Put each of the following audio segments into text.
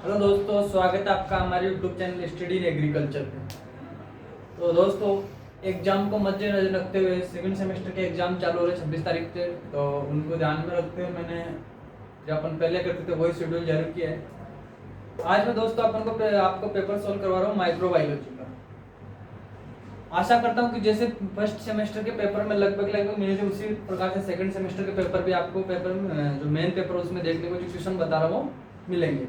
Hello दोस्तों, स्वागत है आपका हमारे YouTube channel study in agriculture पे। तो दोस्तों, एग्जाम को मद्देनजर रखते हुए सेकंड सेमेस्टर के एग्जाम चालू हो रहे 26 तारीख से, तो उनको ध्यान में रखते हुए मैंने जो अपन पहले करते थे वही शेड्यूल जारी किया है। आज मैं दोस्तों आपको पेपर सॉल्व करवा रहा हूँ माइक्रोबायोलॉजी का। आशा करता हूँ कि जैसे फर्स्ट सेमेस्टर के पेपर में लगभग मिले थे, उसी प्रकार से सेकंड सेमेस्टर के पेपर भी आपको जो मेन पेपर उसमें देखने को जो क्वेश्चन बता रहा हूँ मिलेंगे।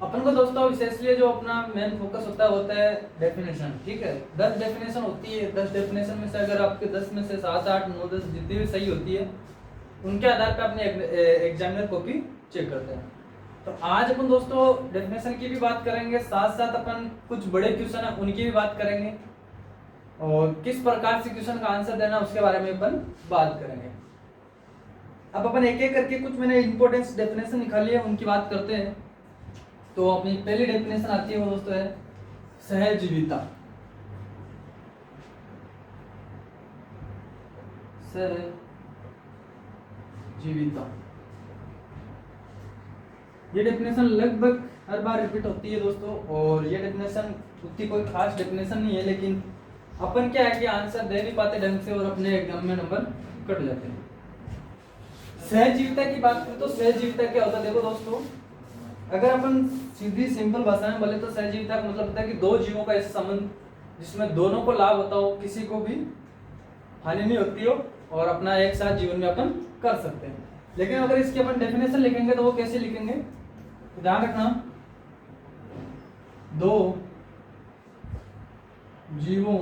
अपन को दोस्तों विशेषली जो अपना मेन फोकस होता है डेफिनेशन। ठीक है, 10 डेफिनेशन होती है। 10 डेफिनेशन में से अगर आपके 10 में से 7, 8, 9, 10 जितनी भी सही होती है, उनके आधार पे अपने एग्जामिनर कॉपी चेक करते हैं। तो आज अपन दोस्तों डेफिनेशन की भी बात करेंगे, साथ साथ अपन कुछ बड़े क्वेश्चन है उनकी भी बात करेंगे, और किस प्रकार से क्वेश्चन का आंसर देना उसके बारे में अपन बात करेंगे। अब अपन एक एक करके कुछ मैंने इंपॉर्टेंट डेफिनेशन निकाली है, उनकी बात करते हैं। तो अपनी पहली डेफिनेशन आती है वो दोस्तों है सहजीविता। सहजीविता ये डेफिनेशन लगभग हर बार रिपीट होती है दोस्तों, और ये डेफिनेशन उतनी कोई खास डेफिनेशन नहीं है, लेकिन अपन क्या है कि आंसर दे नहीं पाते ढंग से और अपने एग्जाम में नंबर कट जाते हैं। सहजीविता की बात करें तो सहजीविता क्या होता है, देखो दोस्तों, अगर अपन सीधी सिंपल भाषा में बोले तो सहजीविता का मतलब होता है कि दो जीवों का ऐसा संबंध जिसमें दोनों को लाभ होता हो, किसी को भी हानि नहीं होती हो, और अपना एक साथ जीवन में अपन कर सकते हैं। लेकिन अगर इसकी अपन डेफिनेशन लिखेंगे तो वो कैसे लिखेंगे, तो ध्यान रखना, दो जीवों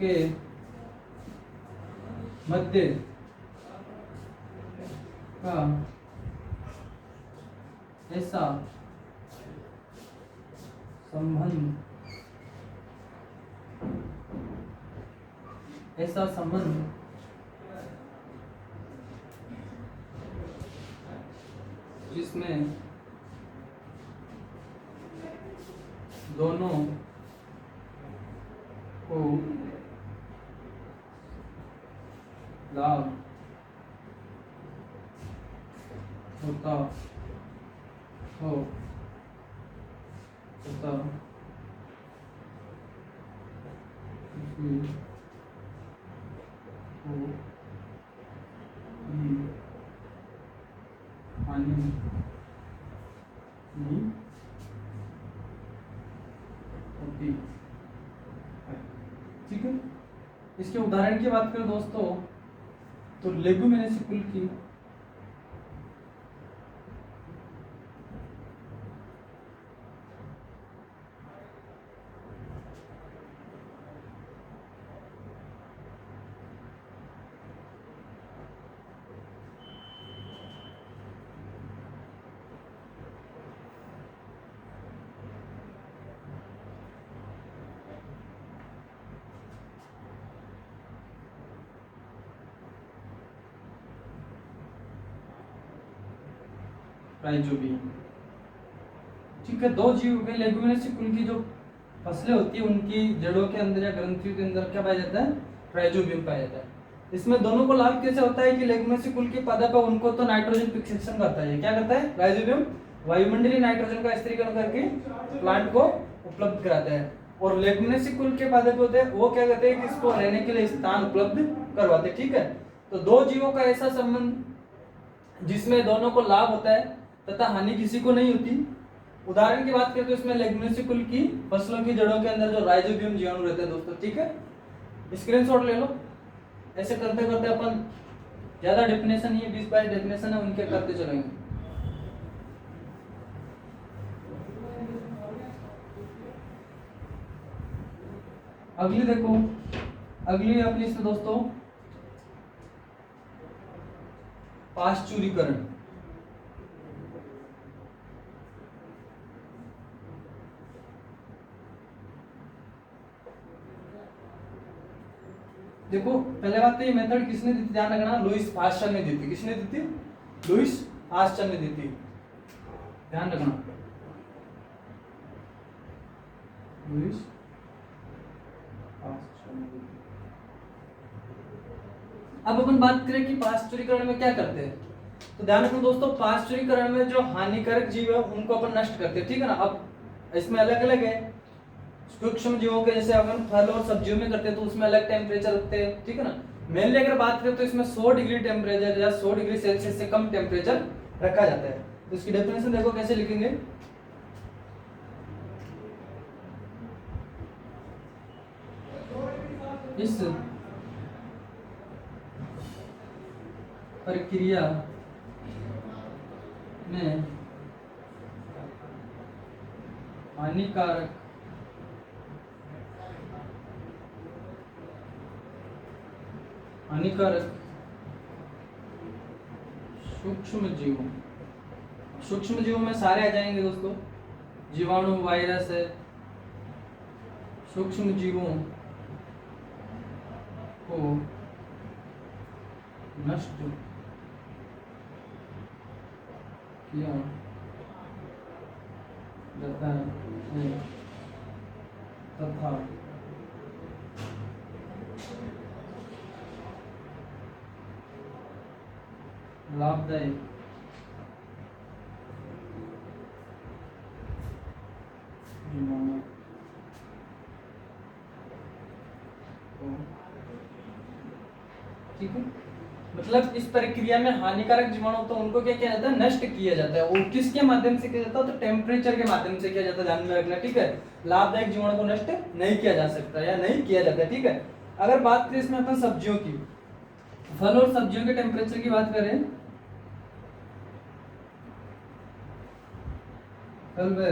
के मध्य का ऐसा संबंध जिसमें दोनों को लाभ होता हो हानि नहीं होती है। ठीक है, इसके उदाहरण की बात करें दोस्तों तो लेगुमिनेसी कुल की राइजोबियम। ठीक है, दो जीव के लेगुमिनेसी कुल की जो फसलें होती है उनकी जड़ों के अंदर या ग्रंथियों के अंदर क्या पाया जाता है, राइजोबियम पाया जाता है। इसमें दोनों को लाभ कैसे होता है कि लेगुमिनेसी कुल के पादप है उनको तो नाइट्रोजन फिक्सेशन करता है। क्या करता है राइजोबियम, वायुमंडलीय नाइट्रोजन का स्थिरीकरण करके प्लांट को उपलब्ध कराता है, और लेगुमिनेसी कुल के पादप होते हैं वो क्या करते हैं कि इसको रहने के लिए स्थान उपलब्ध करवाते हैं। ठीक है, तो दो जीवों का ऐसा संबंध जिसमें दोनों को लाभ होता है तथा हानि किसी को नहीं होती। उदाहरण की बात करें तो इसमें लेगुमिनेसी कुल की फसलों की जड़ों के अंदर जो राइजोबियम जीवाणु रहते हैं दोस्तों। ठीक है, स्क्रीनशॉट ले लो। ऐसे करते करते अपन ज्यादा डेफिनेशन नहीं है, 20-22 डेफिनेशन है, उनके करते चलेंगे। अगली देखो, अगली अपनी इसमें दोस्तों पाश्चुरीकरण। देखो पहले बात तो ये मेथड किसने दी थी, ध्यान रखना, लुईस पास्चर ने दी थी। किसने दी थी, लुईस पास्चर ने दी थी, ध्यान रखना, लुईस पास्चर ने दी थी। अब अपन बात करें कि पाश्चुरीकरण में क्या करते हैं। तो ध्यान रखना दोस्तों, पाश्चुरीकरण में जो हानिकारक जीव है उनको अपन नष्ट करते हैं, ठीक है ना। अब इसमें अलग अलग है, सूक्ष्म जीवों के जैसे अपन फल और सब्जियों में करते हैं तो उसमें अलग टेम्परेचर रखते हैं, ठीक है ना। मेनली अगर बात करें तो इसमें 100 डिग्री टेम्परेचर या 100 डिग्री सेल्सियस से कम टेम्परेचर रखा जाता है। तो इसकी डेफिनेशन देखो कैसे लिखेंगे। इस प्रक्रिया में हानिकारक सूक्ष्म जीवों में सारे आ जाएंगे दोस्तों, जीवाणु, वायरस है, सूक्ष्म जीवों को नष्ट किया जाता है तथा लाभदायक जीवाणु को, ठीक है। मतलब इस प्रक्रिया में हानिकारक जीवाणु तो उनको क्या किया जाता है, नष्ट किया जाता है। वो किसके माध्यम से किया जाता है, तो टेम्परेचर के माध्यम से किया जाता है, ध्यान में रखना, ठीक है। लाभदायक जीवाणु को नष्ट नहीं किया जा सकता या नहीं किया जाता है, ठीक है। अगर बात करें इसमें अपन सब्जियों की, फल और सब्जियों के टेम्परेचर की बात करें, फल व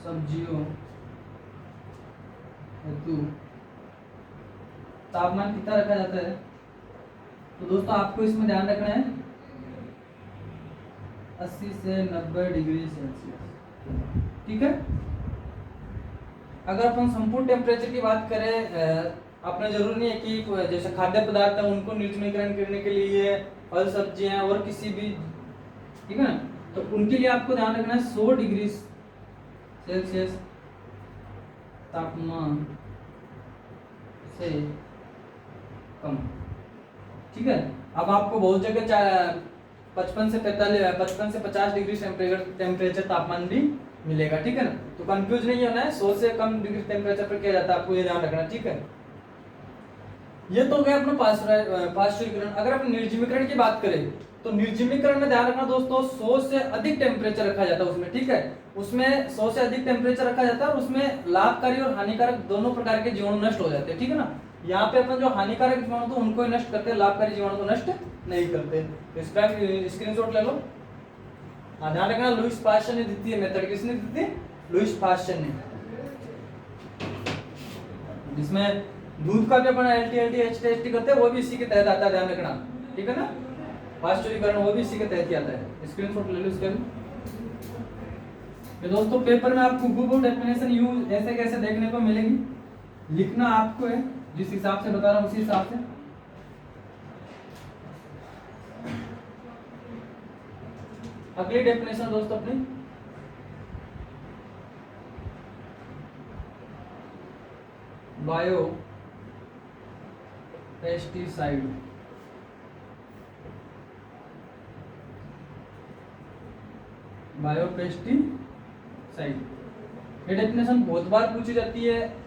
सब्जियों हेतु तापमान कितना रखा जाता है, तो दोस्तों आपको इसमें ध्यान रखना है 80 से 90 डिग्री सेल्सियस, ठीक है। अगर अपन संपूर्ण टेम्परेचर की बात करें, अपना जरूरी नहीं है कि जैसे खाद्य पदार्थ है उनको निर्जमीकरण करने के लिए फल सब्जियां और किसी भी, ठीक है ना, तो उनके लिए आपको ध्यान रखना है 100 डिग्री सेल्सियस तापमान से कम, ठीक है। अब आपको बहुत जगह 55 से 50 डिग्री टेम्परेचर तापमान भी मिलेगा, ठीक है ना। तो कंफ्यूज नहीं होना है, 100 से कम डिग्री टेम्परेचर पर किया जाता है, आपको ये ध्यान रखना, ठीक है। ये तो हो गया अपना पाश्चुरीकरण। अगर अपन निर्जमीकरण की बात करें तो निर्जमीकरण में ध्यान रखना दोस्तों 100 से अधिक टेम्परेचर रखा जाता है उसमें, ठीक है। उसमें 100 से अधिक टेम्परेचर रखा जाता है और उसमें लाभकारी और हानिकारक दोनों प्रकार के जीवाणु नष्ट हो जाते हैं, ठीक है ना। यहाँ पे अपन जो हानिकारक जीवाणु तो उनको ही नष्ट करते हैं, लाभकारी जीवाणु को नष्ट नहीं करते। तो इसका स्क्रीनशॉट ले लो। हाँ, ध्यान रखना लुईस पास्चर ने दी थी मेथड, किसने दी थी, लुईस पास्चर ने, जिसमें दूध का भी अपन एलटी एचटी करते हैं, वो भी इसी के तहत आता है, ध्यान रखना, ठीक है ना। पाश्चुरीकरण वो भी इसी के तहत ही आता है। स्क्रीनशॉट ले लो इसका भी। दोस्तों पेपर में आपको गूगल डेफिनेशन यूज ऐसे कैसे देखने को मिलेगी, लिखना आपको है, जिस हिसाब से बता रहा हूं उसी हिसाब से। अगली डेफिनेशन दोस्तों अपनी बायो पेस्टिसाइड, बायोपेस्टिसाइड, ये डेफिनेशन बहुत बार पूछी जाती है।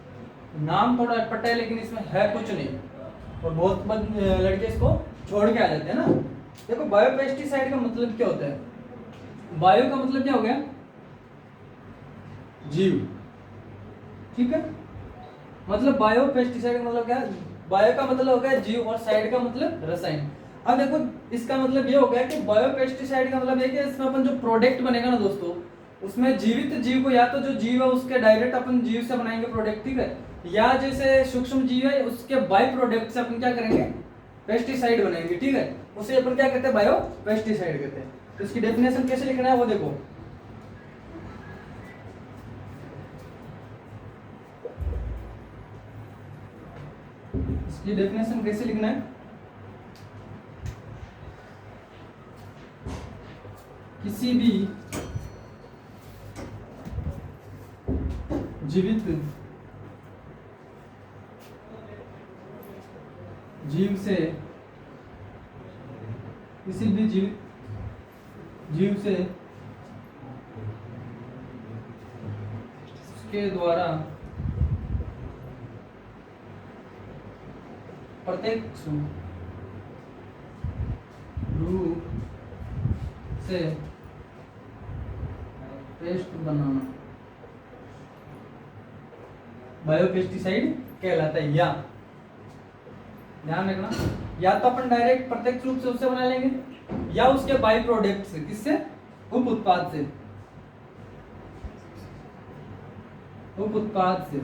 नाम थोड़ा अटपटा है लेकिन इसमें है कुछ नहीं, और बहुत लड़के इसको छोड़ के आ जाते हैं ना। देखो बायोपेस्टिसाइड का मतलब क्या होता है, बायो का मतलब क्या हो गया, जीव, ठीक है। मतलब बायोपेस्टिसाइड का मतलब क्या, बायो का मतलब हो गया जीव और साइड का मतलब रसायन। अब देखो इसका मतलब ये हो गया कि बायोपेस्टिसाइड का मतलब ये कि इसमें अपन जो प्रोडक्ट बनेगा ना दोस्तों, उसमें जीवित जीव को, या तो जो जीव है उसके डायरेक्ट अपन जीव से बनाएंगे प्रोडक्ट, ठीक है, या जैसे सूक्ष्म जीव है उसके बाय प्रोडक्ट से अपन क्या करेंगे, पेस्टिसाइड बनाएंगे, ठीक है। उसे अपन क्या कहते हैं, बायोपेस्टिसाइड कहते हैं। तो इसकी डेफिनेशन कैसे लिखना है वो देखो। इसकी डेफिनेशन कैसे लिखना है, किसी भी जीवित जीव से, किसी भी जीव से उसके द्वारा प्रत्यक्ष रूप से पेस्ट बनाना बायोपेस्टिसाइड कहलाता है। या ध्यान रखना, या तो अपन डायरेक्ट प्रत्यक्ष रूप से उससे बना लेंगे या उसके बाई प्रोडक्ट से, किससे, उप उत्पाद से, उप उत्पाद से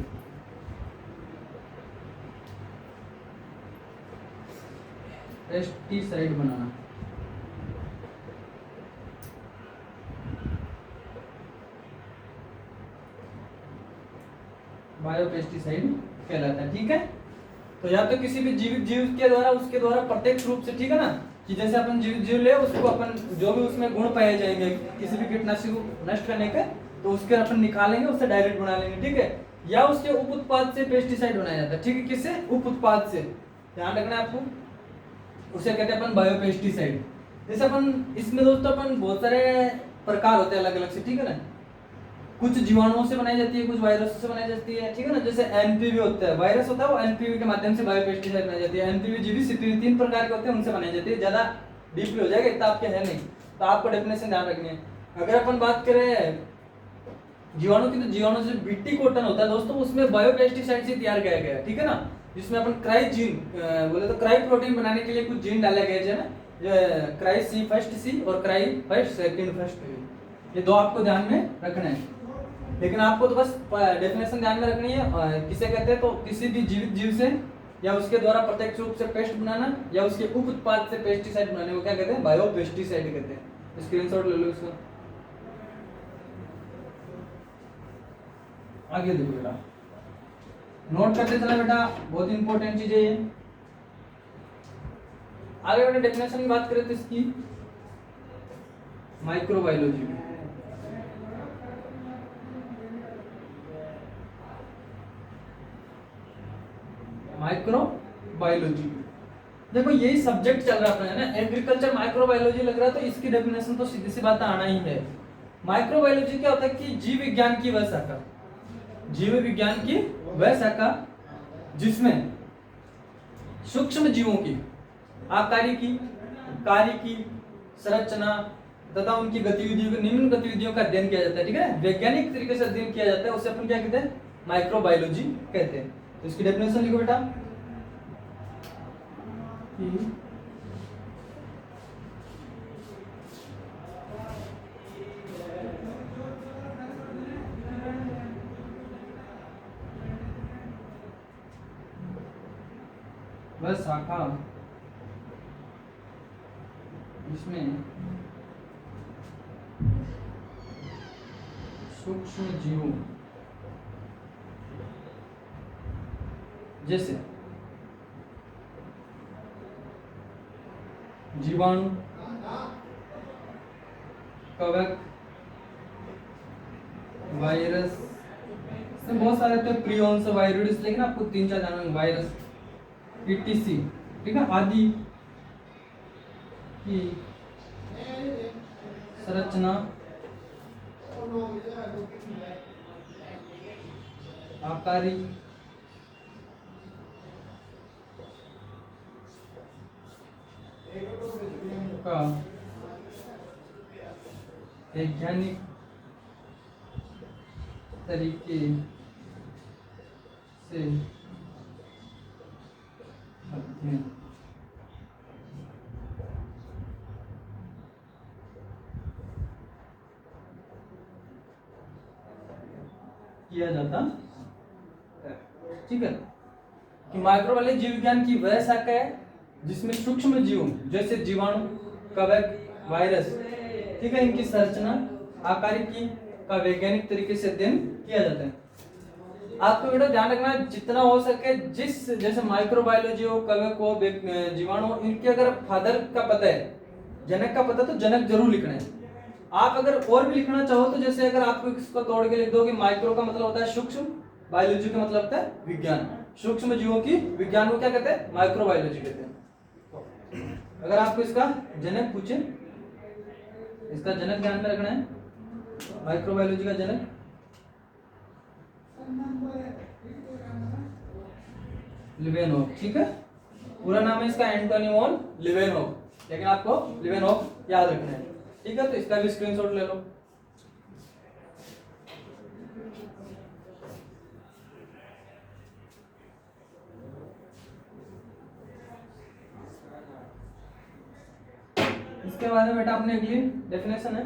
पेस्टिसाइड बनाना। बायोपेस्टिसाइड कहलाता है। ठीक है, तो या तो किसी भी जीवित जीव के द्वारा, उसके द्वारा प्रत्यक्ष रूप से, ठीक है ना, कि जैसे अपन जीव ले, उसको अपन जो भी उसमें गुण पाए जाएंगे किसी भी कीटनाशक को नष्ट करने के, तो उसके अपन निकालेंगे, उससे डायरेक्ट बना लेंगे। ठीक है, या उसके उप उत्पाद से पेस्टिसाइड बनाया जाता है। ठीक है, किससे, उप उत्पाद से, ध्यान रखना है आपको, उसे कहते हैं अपन बायोपेस्टिसाइड। जैसे अपन इसमें दोस्तों अपन बहुत सारे प्रकार होते हैं अलग अलग से, ठीक है ना, कुछ जीवाणुओं से बनाई जाती है, कुछ वायरस से बनाई जाती है। ठीक है ना, जैसे एनपीवी होता है, वायरस होता है, वो एनपीवी के माध्यम से बायोपेस्टिसाइड बनाई जाती है। एनपीवी, जीवी, सीपीवी, 3 प्रकार के होते हैं, उनसे बनाई जाती है। ज्यादा डीपली हो जाएगा, इतना आपके है नहीं, तो आपको डेफिनेशन ध्यान रखनी है। अगर अपन बात करें जीवाणु की, तो जीवाणु से बीटी कॉटन होता है दोस्तों, उसमें बायोपेस्टिसाइड से तैयार किया गया है। ठीक है ना, जिसमें अपन क्राई जीन बोले तो क्राई प्रोटीन बनाने के लिए कुछ जीन डाले गए हैं ना, क्राई सी फर्स्ट सी और क्राई फर्स्ट सेकंड फर्स्ट, ये दो आपको ध्यान में रखना है। लेकिन आपको तो बस डेफिनेशन ध्यान में रखनी है। किसे कहते हैं, तो किसी भी जीवित जीव से या उसके द्वारा प्रत्यक्ष रूप से पेस्ट बनाना या उसके उप उत्पाद से पेस्टिसाइड बनाने को क्या कहते हैं, बायोपेस्टिसाइड कहते हैं। स्क्रीनशॉट ले लो इसको, आगे देखो बेटा, नोट करते चला बेटा, बहुत इंपॉर्टेंट चीज है ये। आगे बेटा डेफिनेशन की बात करें तो इसकी माइक्रोबायोलॉजी, माइक्रोबायोलॉजी, देखो यही सब्जेक्ट चल रहा है अपना, है ना, एग्रीकल्चर माइक्रोबायोलॉजी लग रहा है, तो इसकी डेफिनेशन तो सीधी सी बात आना ही है। माइक्रोबायोलॉजी क्या होता है कि जीव विज्ञान की वह शाखा, जीव विज्ञान की वह शाखा जिसमें सूक्ष्म जीवों की आकारिकी, कार्यकी, संरचना तथा उनकी गतिविधियों की, निम्न गतिविधियों का अध्ययन किया जाता है। ठीक है, वैज्ञानिक तरीके से अध्ययन किया जाता है, उसे अपन क्या कहते हैं, माइक्रोबायोलॉजी कहते हैं। तो इसकी डेफिनेशन लिखो बेटा, वह शाखा इसमें सूक्ष्म जीवों जैसे जीवाणु, कवक, वायरस, बहुत सारे थे, प्रियॉन्स, वायरोइड्स, लेकिन आपको 3-4 जानना, वायरस, ईटीसी, ठीक है, आदि की संरचना, आकारी, का वैज्ञानिक तरीके से अध्ययन किया जाता है। ठीक है, कि माइक्रोबायोलॉजी जीव विज्ञान की वह शाखा है जिसमें सूक्ष्म जीव जैसे जीवाणु, कवक, वायरस, ठीक है, इनकी संरचना, आकारिकी का वैज्ञानिक तरीके से अध्ययन किया जाता है। आपको बेटा ध्यान रखना, जितना हो सके जिस, जैसे माइक्रोबायोलॉजी हो, कवक हो, जीवाणु हो, इनके अगर फादर का पता है, जनक का पता, तो जनक जरूर लिखना है। आप अगर और भी लिखना चाहो तो जैसे अगर आपको इसको तोड़ के लिख दो कि माइक्रो का मतलब होता है सूक्ष्म, बायोलॉजी का मतलब होता है विज्ञान, सूक्ष्म जीवों की विज्ञान को क्या कहते हैं? माइक्रोबायोलॉजी कहते हैं। अगर आपको इसका जनक पूछे, इसका जनक ध्यान में रखना है, माइक्रोबायोलॉजी का जनक लिवेनहोफ, ठीक है। पूरा नाम है इसका एंटोनी वॉन लिवेनहोफ, लेकिन आपको लिवेनहोफ याद रखना है, ठीक है। तो इसका भी स्क्रीनशॉट ले लो। इसके बाद में बेटा अपने अगली डेफिनेशन है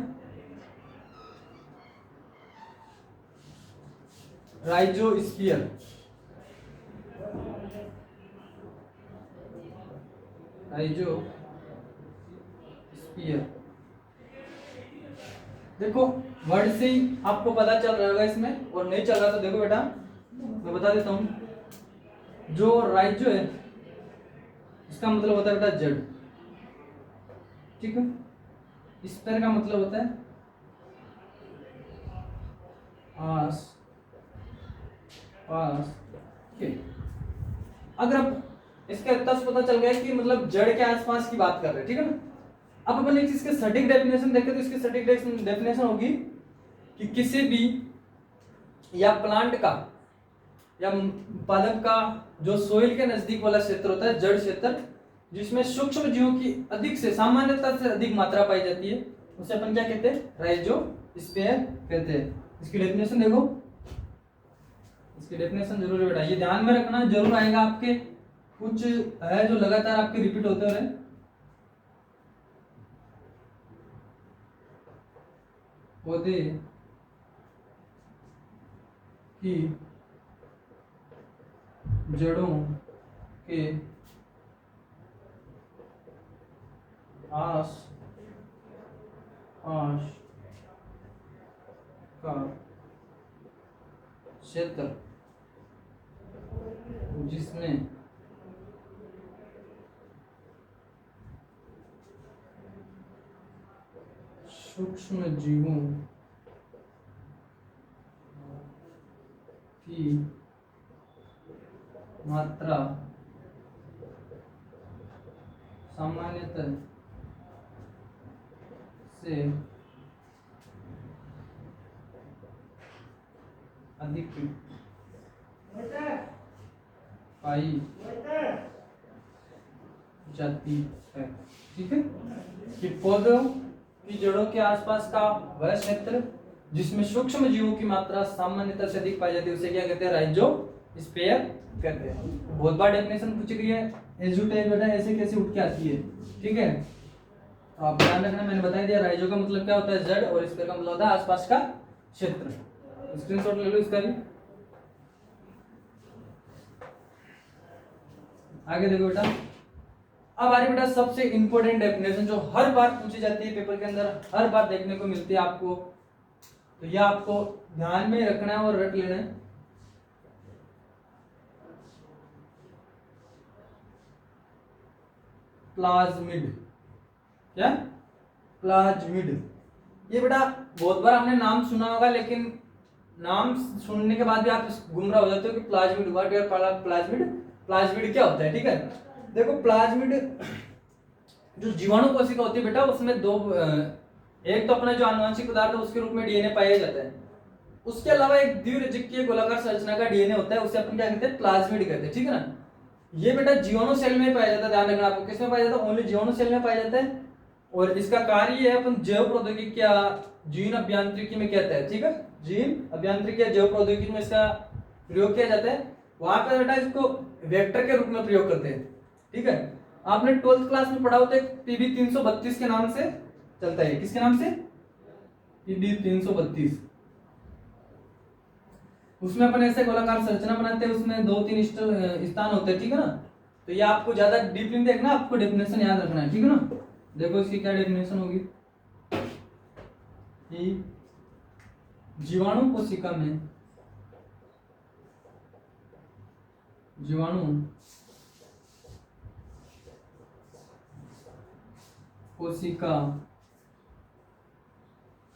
राइजोस्फीयर। राइजोस्फीयर, देखो वर्ड से ही आपको पता चल रहा होगा इसमें, और नहीं चल रहा तो देखो बेटा मैं बता देता हूं। जो राइजो है इसका मतलब होता है बेटा जड़, ठीक है। स्फीयर का मतलब होता है आस पास के। अगर अब इसका इतना पता चल गया कि मतलब जड़ के आसपास की बात कर रहे हैं, ठीक है ना। अब अपन एक चीज के सटीक डेफिनेशन देखें तो इसकी सटीक डेफिनेशन होगी कि किसी भी या प्लांट का या पादप का जो सोइल के नजदीक वाला क्षेत्र होता है, जड़ क्षेत्र, जिसमें सूक्ष्म जीवों की अधिक से सामान्यता से अधिक मात्रा पाई जाती है, उसे अपन क्या कहते हैं? राइजोस्फीयर कहते हैं। इसकी डेफिनेशन देखो, इसकी डेफिनेशन जरूर बेटा ये ध्यान में रखना, जरूर आएगा आपके, कुछ है जो लगातार आपके रिपीट होते रहे। पौधे की जड़ों के आस पास का क्षेत्र जिसमें सूक्ष्म जीवों की मात्रा सामान्यतः से अधिक पाई जाती है, ठीक है। कि पौधों की जड़ों के आसपास का वह क्षेत्र जिसमें सूक्ष्म जीवों की मात्रा सामान्यतः से अधिक पाई जाती है उसे क्या कहते हैं? राइजोस्फीयर कहते हैं। बहुत बार डेफिनेशन पूछी गई है, एजुटेज बेटा ऐसे कैसे उठ के आती है, ठीक है। तो आप ध्यान रखना, मैंने बता दिया राइजो का मतलब क्या होता है? जड़, और स्फीयर का मतलब होता है आसपास का क्षेत्र। स्क्रीनशॉट ले लो इसका भी। आगे देखो बेटा, अब आ रही बेटा सबसे इंपॉर्टेंट डेफिनेशन जो हर बार पूछी जाती है पेपर के अंदर, हर बार देखने को मिलती है आपको, तो यह आपको ध्यान में रखना है और रट लेना है। प्लाज्मिड, क्या? प्लाज्मिड। ये बेटा बहुत बार हमने नाम सुना होगा, लेकिन नाम सुनने के बाद भी आप गुमराह हो जाते हो कि plasmid, what is plasmid, plasmid क्या होता है, ठीक है। देखो प्लाज्मिड जो जीवाणु कोशिका होती है बेटा, उसमें दो, एक तो अपना जो आनुवंशिक पदार्थ है उसके रूप में डीएनए पाया जाता है, उसके अलावा एक द्विरेखीय गोलाकार संरचना का डीएनए होता है, उसे अपन क्या कहते हैं? प्लाज्मिड कहते हैं, ठीक है ना। ये बेटा जीवाणु सेल में पाया जाता है, ध्यान रखना आपको। किसमें पाया जाता है? ओनली जीवाणु सेल में पाया जाता है। और इसका कार्य है अपन जैव प्रौद्योगिकी या जीन अभियांत्रिकी में कहते हैं, ठीक है। जीन अभियांत्रिकी या जैव प्रौद्योगिकी में इसका प्रयोग किया जाता है। वहां पर बेटा इसको वेक्टर के रूप में प्रयोग करते हैं, ठीक है। आपने 12th क्लास में पढ़ा होता है पीबी 332 के नाम से चलता है। किसके नाम से? पीबी 332। उसमें अपन ऐसे गोलाकार संरचना बनाते हैं, उसमें 2-3 स्थान होते हैं, ठीक है ना। तो ये आपको ज्यादा डीपली देखना, आपको डेफिनेशन याद रखना है, ठीक है ना। देखो इसकी क्या डेफिनेशन होगी कि जीवाणु कोशिका में जीवाणु कोशिका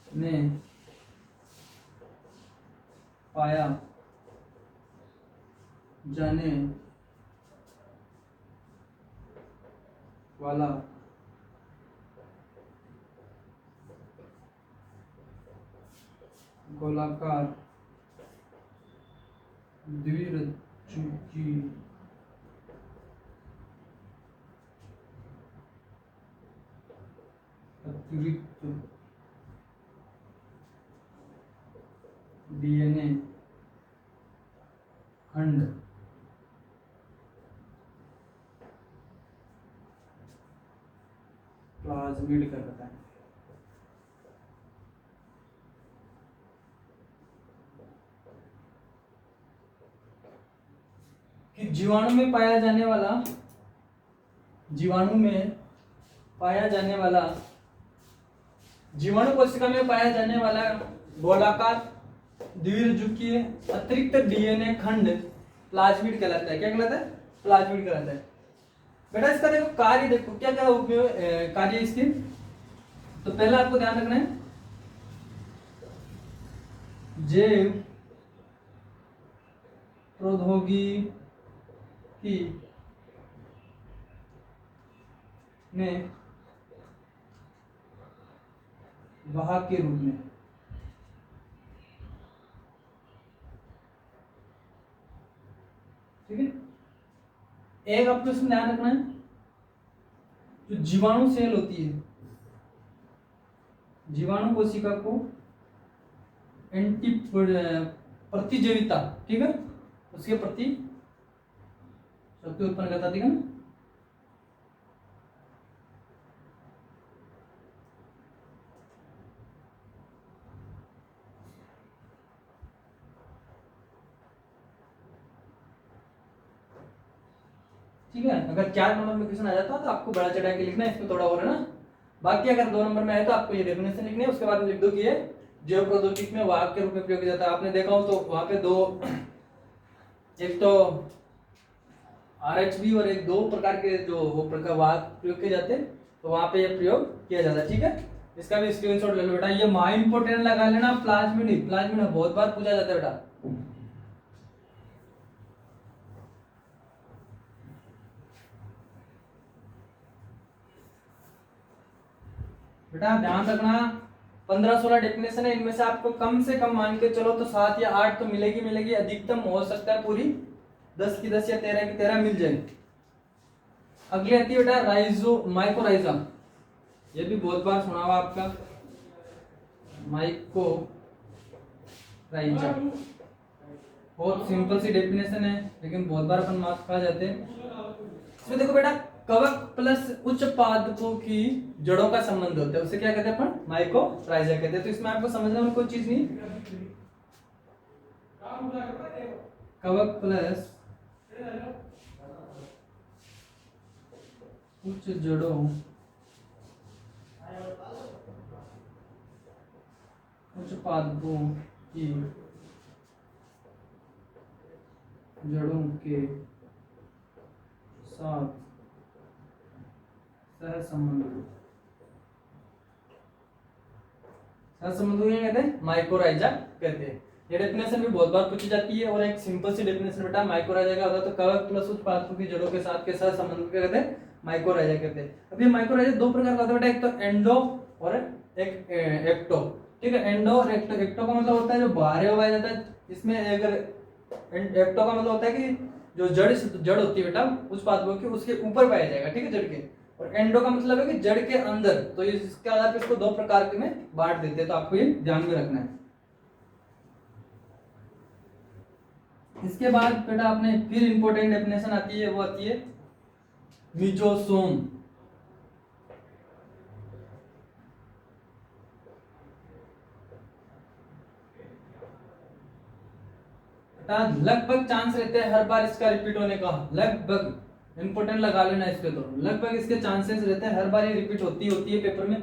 में पाया जाने वाला गोलाकार द्विरज्जुकी अतिरिक्त डीएनए खंड प्लाज्मिड कहलाता है। कि जीवाणु में पाया जाने वाला जीवाणु कोशिका में पाया जाने वाला गोलाकार द्विरज्जुकीय अतिरिक्त डीएनए खंड प्लाज्मिड कहलाता है। क्या कहलाता है? प्लाज्मिड कहलाता है। बेटा इसका देखो कार्य, देखो क्या क्या उपयोग कार्य इसके। तो पहला आपको ध्यान रखना है, जैव प्रौद्योगिकी में वाहक के रूप में, ठीक है। एक आपको इसमें ध्यान रखना है, जो जीवाणु सेल होती है, जीवाणु कोशिका को प्रतिजैविता, ठीक है, उसके प्रति शक्ति उत्पन्न करता, ठीक है ना। ठीक है, अगर 4 नंबर में क्वेश्चन आ जाता है तो आपको बड़ा चढ़ा के लिखना है, इसमें थोड़ा और है ना। बाकी अगर 2 नंबर में आए तो आपको ये डेफिनेशन लिखनी है, उसके बाद लिख दो कि ये जैव प्रौद्योगिकी में वाहक के रूप में प्रयोग किया जाता है। आपने देखा हो तो वहां पे एक तो RHB और एक 2 प्रकार के जो वो प्रकार वाहक प्रयोग किए जाते हैं, तो वहां पे ये प्रयोग किया जाता है। ठीक है, इसका भी स्क्रीनशॉट ले लो बेटा। ये माई इंपोर्टेंट लगा लेना, प्लाज्मिड बहुत बार पूछा जाता है बेटा। बेटा ध्यान रखना, 15-16 डेफिनेशन है, इनमें से आपको कम से कम मान के चलो तो 7 या 8 तो मिलेगी, अधिकतम हो सकता है पूरी 10 की 10 या 13 की 13 मिल जाए। अगली आती है बेटा माइकोराइजा, ये भी बहुत बार सुना हुआ आपका, माइकोराइजा। बहुत सिंपल सी डेफिनेशन है, लेकिन बहुत बार अपन मार्क्स खा जाते हैं। इसमें देखो बेटा, कवक प्लस उच्च पादपों की जड़ों का संबंध होता है, उसे क्या कहते हैं अपन? माइकोराइजा कहते हैं। तो इसमें आपको समझना में कोई चीज नहीं, कवक प्लस उच्च जड़ों उच्च पादपों की जड़ों के साथ सहसंबंध क्या कहते हैं? माइकोराइजा कहते हैं। ये डेफिनेशन भी बहुत बार पूछी जाती है, और एक सिंपल सी डेफिनेशन बेटा माइकोराइजा का होता है तो कवक प्लस उच्च पादपों की जड़ों के साथ के सहसंबंध क्या कहते हैं? माइकोराइजा कहते हैं। अब ये माइकोराइजा 2 प्रकार का होता है बेटा, एक तो एंडो और एक एक्टो। ठीक है, एंडो और एक्टो। एक्टो का मतलब होता है जो बाहर उगाया जाता है, इसमें अगर एक्टो का मतलब होता है कि जो जड़ होती है बेटा उस पादपों की, उसके ऊपर पाया जाएगा, ठीक है, जड़ के। और एंडो का मतलब है कि जड़ के अंदर। तो इसके आधार पर इसको 2 प्रकार के में बांट देते हैं, तो आपको ये ध्यान में रखना है। इसके बाद बेटा आपने फिर इंपॉर्टेंट डेफिनेशन आती है, वो आती है मिजोसोम। लगभग चांस रहते हैं हर बार इसका रिपीट होने का, लगभग इंपोर्टेंट लगा लेना इस पे। तो लगभग इसके चांसेस रहते हैं, हर बार ये रिपीट होती है पेपर में।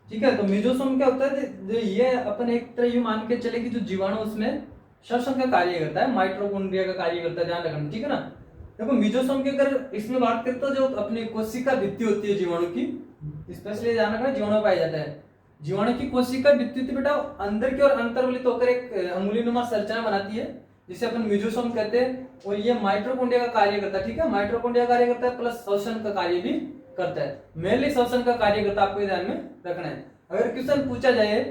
ठीक है, तो मिजोसोम क्या होता है? ये अपन एक तरह ये मान के चले कि जो जीवाणु उसमें श्वसन का कार्य करता है, माइटोकॉन्ड्रिया का कार्य करता है, ध्यान रखना, ठीक है ना। देखो मिजोसोम की अगर इसमें बात करते हो, जो अपनी कोशिका भित्ति होती है जीवाणु की, स्पेशली ध्यान रखना जीवाणु पाया जाता है। जीवाणु की कोशिका भित्ति बेटा अंदर की ओर अंतर्वलित होकर एक अंगुलीनुमा संरचना बनाती है, जिसे अपन म्यूजोसोम कहते हैं, और ये माइटोकॉन्ड्रिया का कार्य करता है। ठीक है, माइटोकॉन्ड्रिया कार्य करता है प्लस श्वसन का कार्य भी करता है। मेनली श्वसन का कार्य करता है, आपको ध्यान में रखना है। अगर क्वेश्चन पूछा जाए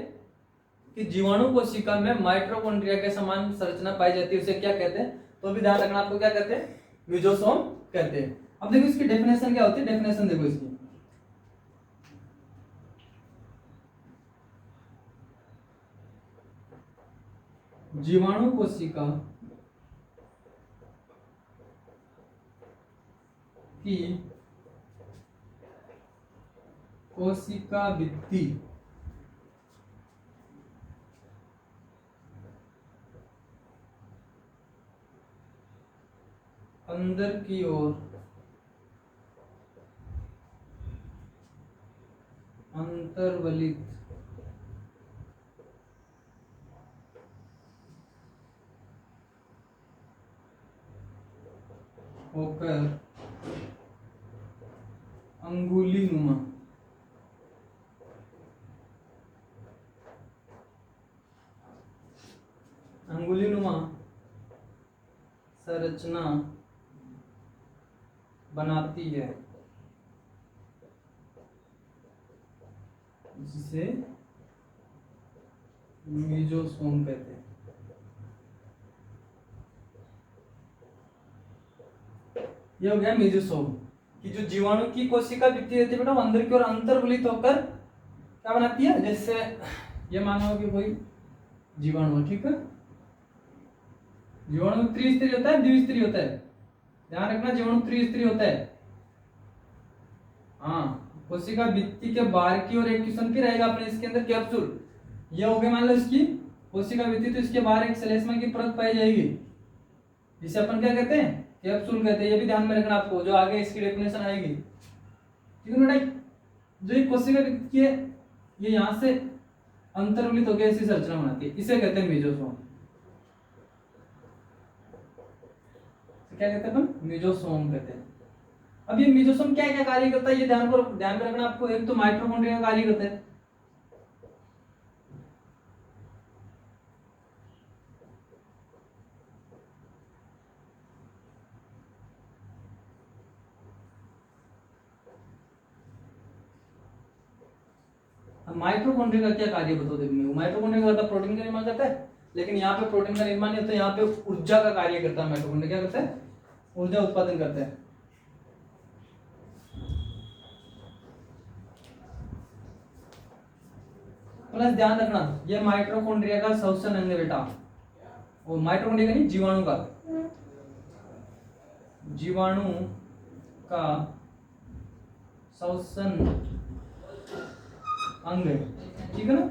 कि जीवाणु कोशिका में माइटोकॉन्ड्रिया के समान संरचना पाई जाती है, उसे क्या कहते हैं, तो भी ध्यान रखना, आपको क्या कहते हैं, म्यूजोसोम कहते हैं। अब देखो इसकी डेफिनेशन क्या होती है, डेफिनेशन देखो इसकी। जीवाणु कोशिका की कोशिका भित्ति अंदर की ओर अंतर्वलित होकर अंगुली नुमा संरचना बनाती है, जिसे मीजोसोम कहते हैं। ये हो गया मीजोसोम कि जो जीवाणु की कोशिका भित्ति रहती है बेटा, वो अंदर की ओर अंतर्वलित होकर क्या बनाती है, जैसे ये मानो कि कोई जीवाणु है। ठीक है, जीवाणु त्रिस्तरीय होता है, द्विस्तरीय होता है, ध्यान रखना, जीवाणु त्रिस्तरीय होता है। हाँ, कोशिका भित्ति के बाहर की ओर एक किस्म की रहेगा अपने इसके अंदर कैप्सूल। ये हो गया मान लो इसकी कोशिका भित्ति, तो इसके बाहर एक श्लेष्मा की परत पाई जाएगी, जिसे अपन क्या कहते हैं, कैप्सूल कहते हैं। ये भी ध्यान में रखना आपको, जो आगे इसकी डेफिनेशन आएगी। ठीक है बेटा, जो ये कोशिका भित्ति है, ये यहाँ से अंतर्वलित होकर ऐसी संरचना बनाती है, इसे कहते हैं मीजोसोम। क्या कहते हैं अपन, मीजोसोम कहते हैं। अब ये मीजोसोम क्या क्या कार्य करता है, ये ध्यान में रखना आपको। एक तो माइटोकॉन्ड्रिया का कार्य करता है, माइटोकॉन्ड्रिया का क्या कार्य बताओ। देखो माइटोकॉन्ड्रिया का प्रोटीन का निर्माण करता है, लेकिन यहाँ पे प्रोटीन का निर्माण नहीं होता, यहाँ पे ऊर्जा का कार्य करता है। माइटोकॉन्ड्रिया क्या करता है, ऊर्जा उत्पादन करता है। प्लस ध्यान रखना, ये माइटोकॉन्ड्रिया का श्वसन अंग है बेटा, वो माइटोकॉन्ड्रिया का नहीं, जीवाणु का, जीवाणु का श्वसन अंग है। ठीक है ना,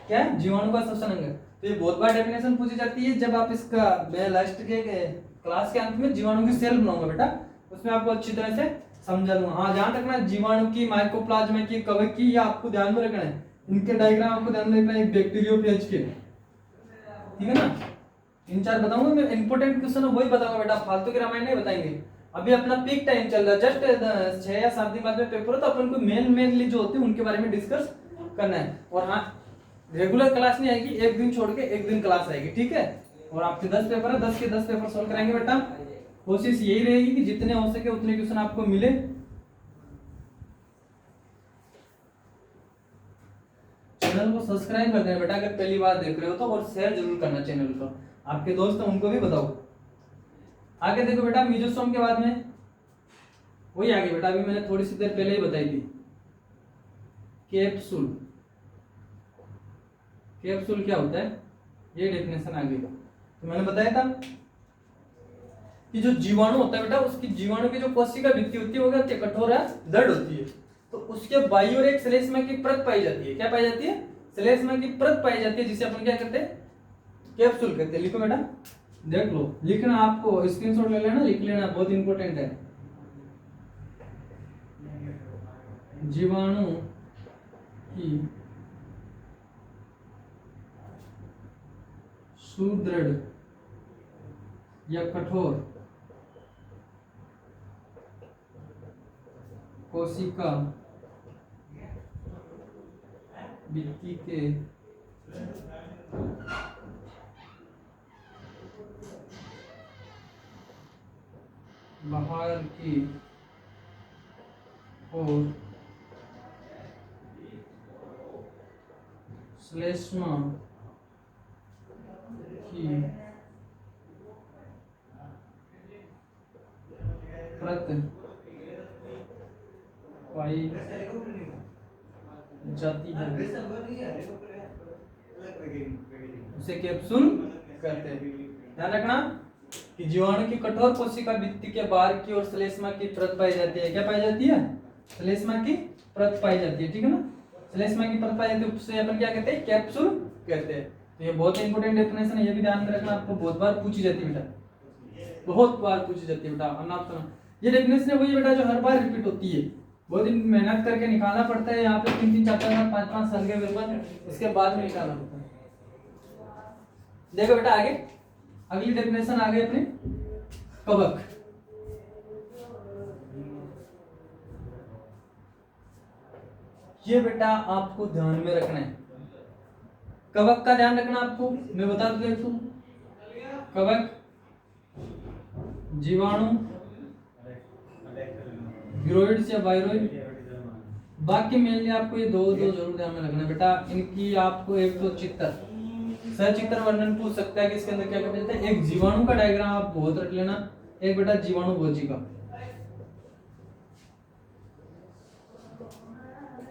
क्या है, जीवाणु का श्वसन अंग है। तो ये बहुत बार डेफिनेशन पूछी जाती है, जब आप इसका मैं लास्ट के क्लास के अंत में जीवाणु की सेल बनाऊंगा बेटा, उसमें आपको अच्छी तरह से समझा दूंगा। हाँ, ध्यान रखना, जीवाणु की, माइकोप्लाज्मा की, कवक की, या आपको ध्यान में रखना है, इनके डायग्राम आपको ध्यान में रखना है, बैक्टीरियोफेज के। ठीक है ना, इन चार बताऊंगा मैं, इंपॉर्टेंट क्वेश्चन वही बताऊंगा बेटा, फालतू के रामायण नहीं बताएंगे। अभी अपना पीक टाइम चल रहा है, जस्ट 6 या 7 दिन बाद में पेपर है, तो अपन को मेनली जो होते हैं उनके बारे में डिस्कस करना है। और हाँ, रेगुलर क्लास नहीं आएगी, एक दिन छोड़ के एक दिन क्लास आएगी। ठीक है, और आपके 10 पेपर है, 10 के 10 पेपर सॉल्व कराएंगे बेटा। कोशिश यही रहेगी कि जितने हो सके उतने क्वेश्चन आपको मिले। चैनल को सब्सक्राइब कर देना बेटा अगर पहली बार देख रहे हो तो, और शेयर जरूर करना चैनल को, आपके दोस्त हैं उनको भी बताओ। आगे देखो बेटा, मीजोसोम के बाद में वही आगे बेटा, अभी मैंने थोड़ी सी देर पहले ही बताई थी, कैप्सूल। कैप्सूल क्या होता है, ये डेफिनेशन आ गई। तो मैंने बताया था कि जो जीवाणु होता है बेटा, उसकी जीवाणु की जो कोशिका भित्ति होती है वो क्या होती है, कठोर है, दृढ़ होती है। तो उसके बाई ओर एक श्लेष्मा की परत पाई जाती है। क्या पाई जाती है, श्लेष्मा की परत पाई जाती है, जिसे अपन क्या कहते हैं, कैप्सूल कहते हैं। लिखो बेटा, देख लो, लिखना, आपको स्क्रीनशॉट ले लेना, लिख लेना, बहुत इंपॉर्टेंट है। जीवाणु की सुदृढ़ या कठोर कोशिका भित्ति के बाहर की ओर श्लेष्मा की परत पाई जाती है उसे कैप्सूल कहते हैं। ध्यान रखना कि जीवाणु की कठोर कोशिका भित्ति के बाहर की ओर श्लेष्मा की परत पाई जाती है। क्या पाई जाती है? श्लेष्मा की परत पाई जाती है, ठीक है ना। श्लेष्मा की परत पाई जाती है, उससे अपन क्या कहते हैं? कैप्सूल कहते हैं। तो ये बहुत इंपॉर्टेंट डेफिनेशन है, ये भी ध्यान में रखना, आपको बहुत बार पूछी जाती है बेटा, बहुत बार पूछी जाती है बेटा। अनाप ये डेफिनेशन है वही बेटा जो हर बार रिपीट होती है, बहुत दिन मेहनत करके निकालना पड़ता है। यहाँ पे 3-3 4-4 साल 5-5 साल के पेपर इसके बाद में निकालना पड़ता है। देखो बेटा आगे अगली डेफिनेशन आ गई अपने कवक। ये बेटा आपको ध्यान में रखना है, कवक का ध्यान रखना आपको। मैं बता दूं देखो, कवक जीवाणु गिरोइड्स या वायरोइड, बाकी मेनली आपको ये दो जरूर ध्यान में रखना बेटा। इनकी आपको एक तो चित्र सचित्र वर्णन पूछ सकता है कि इसके अंदर क्या क्या मिलता है। एक जीवाणु का डायग्राम आप बहुत रख लेना, एक बेटा जीवाणु भोजी का।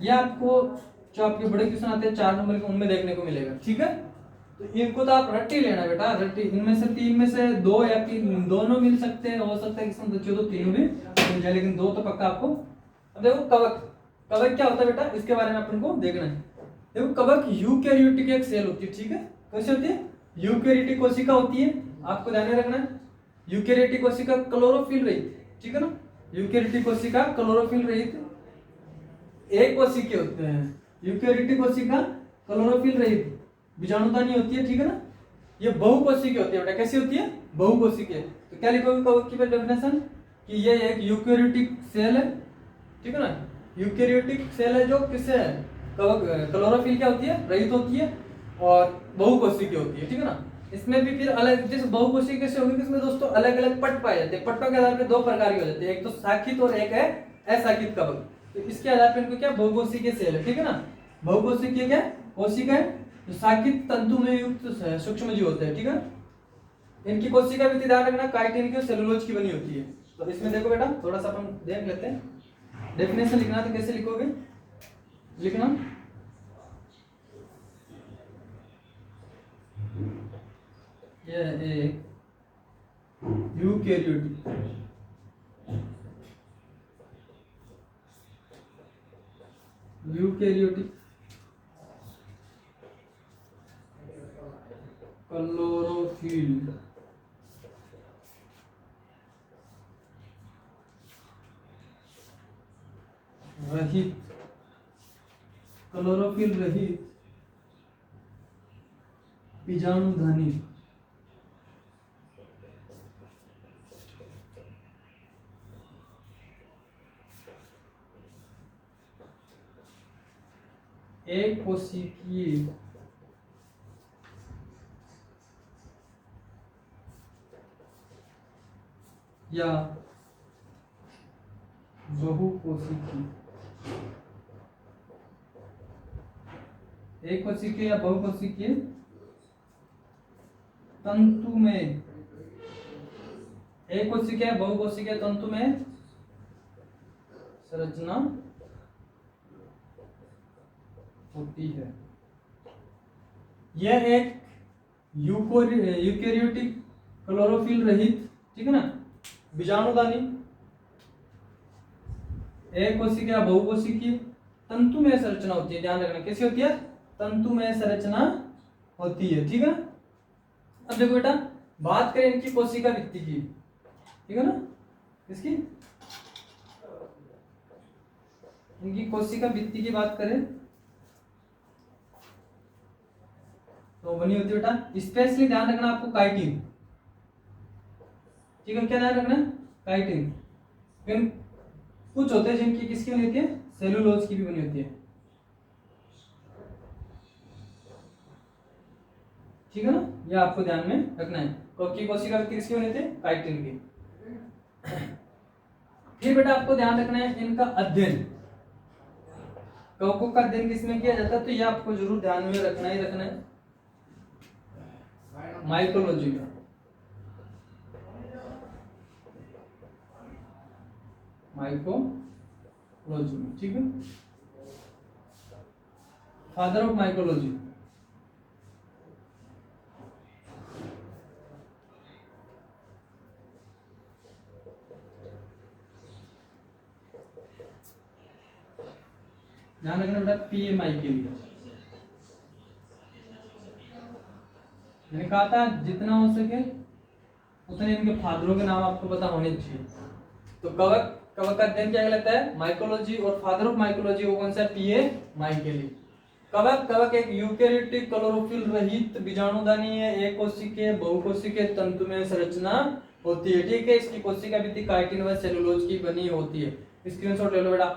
ये आपको जो आपके बड़े क्वेश्चन आते हैं 4 नंबर के उनमें देखने को मिलेगा, ठीक है। तो इनको तो आप रट्टी लेना बेटा, रट्टी। इनमें से 3 में से 2 या 3 दोनों मिल सकते हैं, हो सकता है किसी बच्चों तो 3 भी मिल जाए, लेकिन 2 तो पक्का आपको। अब देखो कवक, कवक क्या होता है बेटा, इसके बारे में अपन को देखना है। देखो कवक यूकैरियोटिक एक सेल होती है, ठीक है। कैसे होती है? यूकैरियोटिक कोशिका होती है, आपको ध्यान में रखना है। यूकैरियोटिक कोशिका क्लोरोफिल रहित, ठीक है ना। यूकैरियोटिक कोशिका क्लोरोफिल रहित एक कोशिकीय होते हैं। यूकैरियोटिक कोशिका क्लोरोफिल रहित बीजाणुदानी होती है, ठीक है ना। ये बहुकोशिकीय होती है बेटा। कैसी होती है? बहुकोशिकीय। तो क्या लिखोगे कवक की डेफिनेशन कि ये एक यूकैरियोटिक सेल है, ठीक है ना। यूकैरियोटिक सेल है जो किससे है? कवक क्लोरोफिल क्या होती है? रहित होती है और बहुकोशिकीय होती है, ठीक है ना। इसमें भी फिर अलग, जैसे बहुकोशिकीय कैसे होगी, इसमें दोस्तों अलग अलग पट पाए जाते हैं। पट्टों के आधार पर 2 प्रकार की हो जाती है, एक तो शाखित और एक है अशाखित कवक। तो इसके आधार पर इनको क्या बहुकोशिकीय सेल है, ठीक है ना। बहुकोशिकीय क्या कोशिका है जो शाखित तंतु में युक्त सूक्ष्म जीव होते हैं, ठीक है। इनकी कोशिका भी ध्यान रखना काइटिन की और सेलुलोज की बनी होती है। तो इसमें देखो बेटा थोड़ा सा अपन देख लेते हैं। डेफिनेशन लिखना तो कैसे लिखोगे, लिखना ये एक यूकैरियोटिक क्लोरोफिल रहित बीजाणुधानी एक कोशिकीय या बहुकोशिकीय, एक कोशिकीय या बहुकोशिकीय तंतु में, एक कोशिकीय बहुकोशिकीय तंतु में संरचना होती है। यह एक यूकैरियोटिक क्लोरोफिल रहित, ठीक है ना, बीजाणुदानी एक कोशिकीय या बहुकोशिकीय तंतु में संरचना होती है। ध्यान रखना कैसी होती है? तंतु में संरचना होती है, ठीक है। अब देखो बेटा बात करें इनकी कोशिका भित्ति की, ठीक है ना। इसकी इनकी कोशिका भित्ति की बात करें तो बनी होती है बेटा, स्पेशली ध्यान रखना आपको काइटिन, ठीक है। क्या ध्यान रखना? काइटिन। फिर कुछ होते हैं जिनकी किसकी बनी होती है? सेलुलोज की भी बनी होती है, ठीक है ना। ये आपको ध्यान में रखना है। कब की कोशिका किसकी बनी होती है? काइटिन की। फिर बेटा आपको ध्यान रखना है इनका अध्ययन, कवकों का अध्ययन किसमें किया जाता है, तो ये आपको जरूर ध्यान में रखना ही रखना है, माइकोलॉजी में। माइकोलॉजी में, ठीक है, फादर ऑफ माइकोलॉजी। ध्यान रखना बेटा PMI के लिए, मैंने कहा था जितना हो सके उतने इनके फादरों के नाम आपको पता होने चाहिए। तो कवक, कवक का अध्ययन क्या कहलाता है, माइकोलॉजी, और फादर ऑफ माइकोलॉजी वो कौन सा है, PMI के लिए। कवक, कवक एक यूकेरियोटिक क्लोरोफिल रहित बीजाणुदानी है, एक कोशिकीय बहुकोशिकीय तंतु में संरचना होती है, ठीक है। इसकी कोशिका भित्ति काइटिन व सेलुलोज की बनी होती है। स्क्रीनशॉट ले लो बेटा।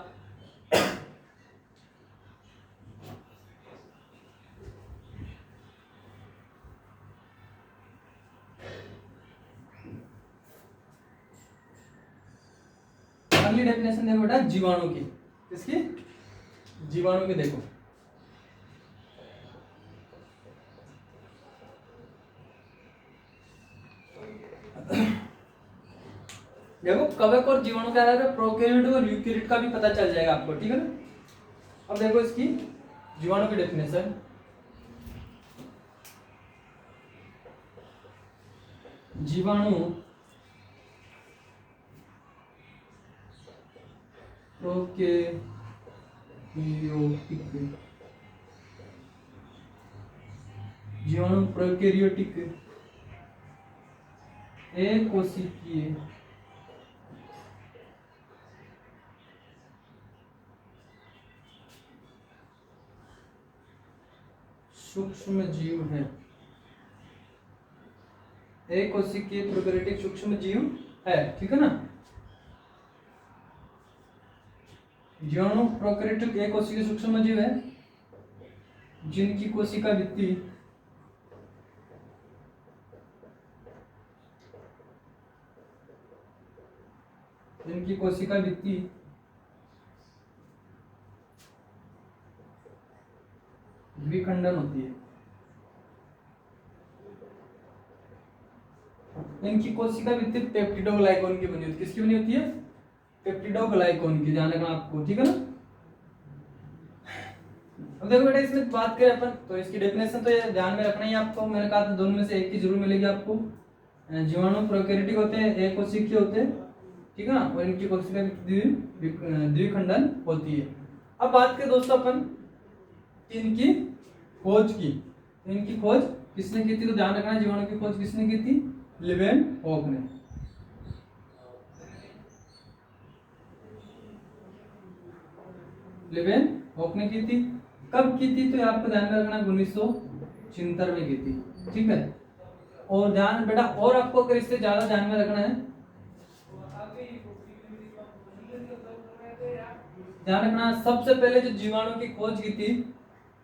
अगली डेफिनेशन देखो बेटा जीवाणु की, किसकी, जीवाणु की। देखो देखो कवक और जीवाणु के आधार पर प्रोकैरियोट और यूकेरियोट का भी पता चल जाएगा आपको, ठीक है ना। अब देखो इसकी जीवाणु की डेफिनेशन, जीवाणु प्रोकैरियोटिक, जीवाणु प्रोकैरियोटिक एक कोशिकीय सूक्ष्म जीव है, एक कोशिकीय प्रोकैरियोटिक सूक्ष्म जीव है, ठीक है ना। जीवाणु प्रोकैरियोटिक एक कोशिकीय सूक्ष्म जीव है जिनकी कोशिका भित्ति द्विखंडन होती है। इनकी कोशिका भित्ति पेप्टिडोग्लाइकॉन की बनी होती है, किसकी बनी होती है, पेप्टिडोग्लाइकॉन की, ध्यान रखना आपको, ठीक है ना। अब देखो बेटा इसमें बात करें अपन, तो इसकी डेफिनेशन तो ये ध्यान में रखना ही आपको, मैंने कहा था दोनों में से एक की जरूर मिलेगी आपको। जीवाणु प्रोकैरियोटिक होते हैं, एक कोशिकीय होते हैं, ठीक है ना, और इनकी कोशिका द्विखंडन होती है। अब बात करें दोस्तों अपन इनकी खोज की, इनकी खोज किसने की थी, तो ध्यान रखना जीवाणु की खोज किसने की थी, लीवेनहॉक ने। लीवेनहॉक ने की थी। कब की थी, तो ये आपको ध्यान में रखना 1976 में की थी, ठीक है। और ध्यान बेटा, और आपको अगर इससे ज्यादा ध्यान में रखना है, ध्यान रखना सबसे पहले जो जीवाणु की खोज की थी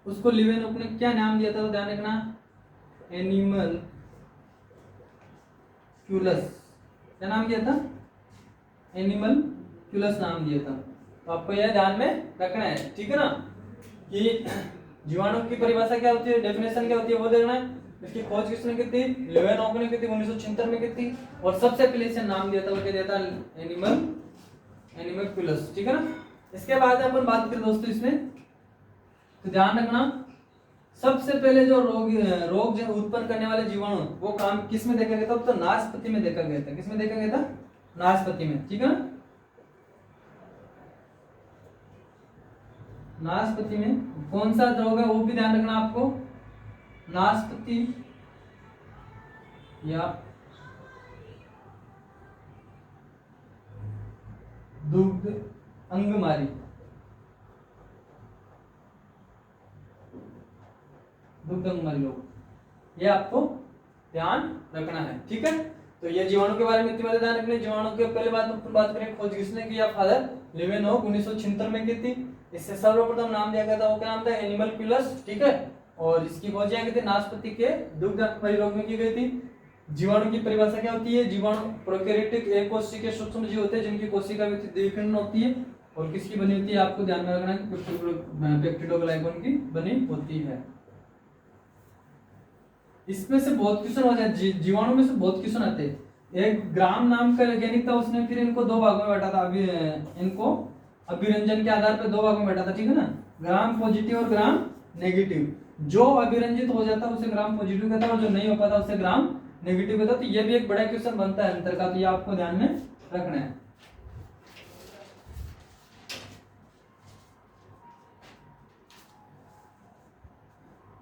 उसको लीवेनहॉक ने क्या नाम दिया था, तो ध्यान रखना एनिमल क्यूलस, क्या नाम दिया था, एनिमल क्यूलस नाम दिया था। तो आपको यह ध्यान में रखना है, ठीक है ना, कि जीवाणु की परिभाषा क्या होती है, डेफिनेशन क्या होती है वो देखना है। इसकी खोज किसने की थी, लीवेनहॉक ने की थी, 1976 में की थी, और सबसे पहले इसे नाम दिया था, वो क्या दिया था, एनिमल क्यूलस, ठीक है ना। इसके बाद अपन बात करें दोस्तों इसमें, तो ध्यान रखना सबसे पहले जो रोग उत्पन्न करने वाले जीवाणु वो काम किस में देखा गया था, तो नाशपति में देखा गया था। किसमें देखा गया था, नाशपति में, ठीक है ना। नाशपति में कौन सा रोग है वो भी ध्यान रखना आपको, नाशपति या दुग्ध अंगमारी, दुग्ध अंगमारी रोग, ये आपको ध्यान रखना है, ठीक है। तो ये जीवाणु के बारे में इतनी बात ध्यान रखनी। जीवाणु के पहले बात करें, खोज किसने किया, फादर लीवेनहॉक 1976 में की थी। इससे सर्वप्रथम नाम दिया गया था, वो क्या नाम था, एनिमल क्यूलस, ठीक है। और इसकी खोज क्या की थी, नाशपति के दुग्ध अंगमारी रोग में की गई थी। जीवाणु की परिभाषा क्या होती है? जीवाणु प्रोकैरियोटिक एक कोशिका के सूक्ष्म जीव होते हैं जिनकी कोशिका द्विखंड होती है और किसकी बनी होती है? आपको ध्यान में रखना है पेप्टिडोग्लाइकन की बनी होती है। इसमें से बहुत क्वेश्चन हो जाए, जीवाणु में से बहुत क्वेश्चन आते हैं। एक ग्राम नाम का वैज्ञानिक था, उसने फिर इनको दो भागों में बांटा था। अभी इनको अभिरंजन के आधार पर दो भागों में बांटा था, ठीक है ना, ग्राम पॉजिटिव और ग्राम नेगेटिव। जो अभिरंजित हो जाता है उसे ग्राम पॉजिटिव कहता है और जो नहीं हो पाता उसे ग्राम नेगेटिव कहता है। तो ये भी एक बड़ा क्वेश्चन बनता है अंतर का, तो ये आपको ध्यान में रखना है।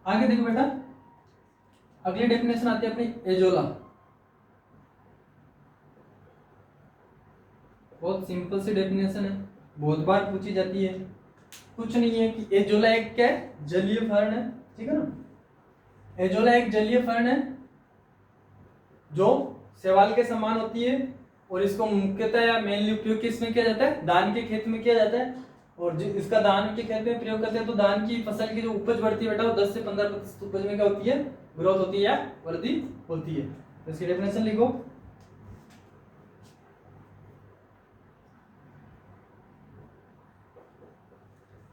आगे देखो बेटा, अगली डेफिनेशन आती है अपनी एजोला। बहुत सिंपल सी डेफिनेशन है, बहुत बार पूछी जाती है। कुछ नहीं है कि एजोला एक क्या है? जलीय फर्ण है, ठीक है ना। एजोला एक जलीय फर्ण है जो शैवाल के समान होती है और इसको मुख्यतः या मेनली उपयोग किसमें किया जाता है? धान के खेत में किया जाता है। और जो इसका धान के खेत में प्रयोग करते हैं तो धान की फसल की जो उपज बढ़ती है बेटा, वो 10 से 15% उपज में क्या होती है? ग्रोथ होती है या वृद्धि होती है। तो इसकी डेफिनेशन लिखो।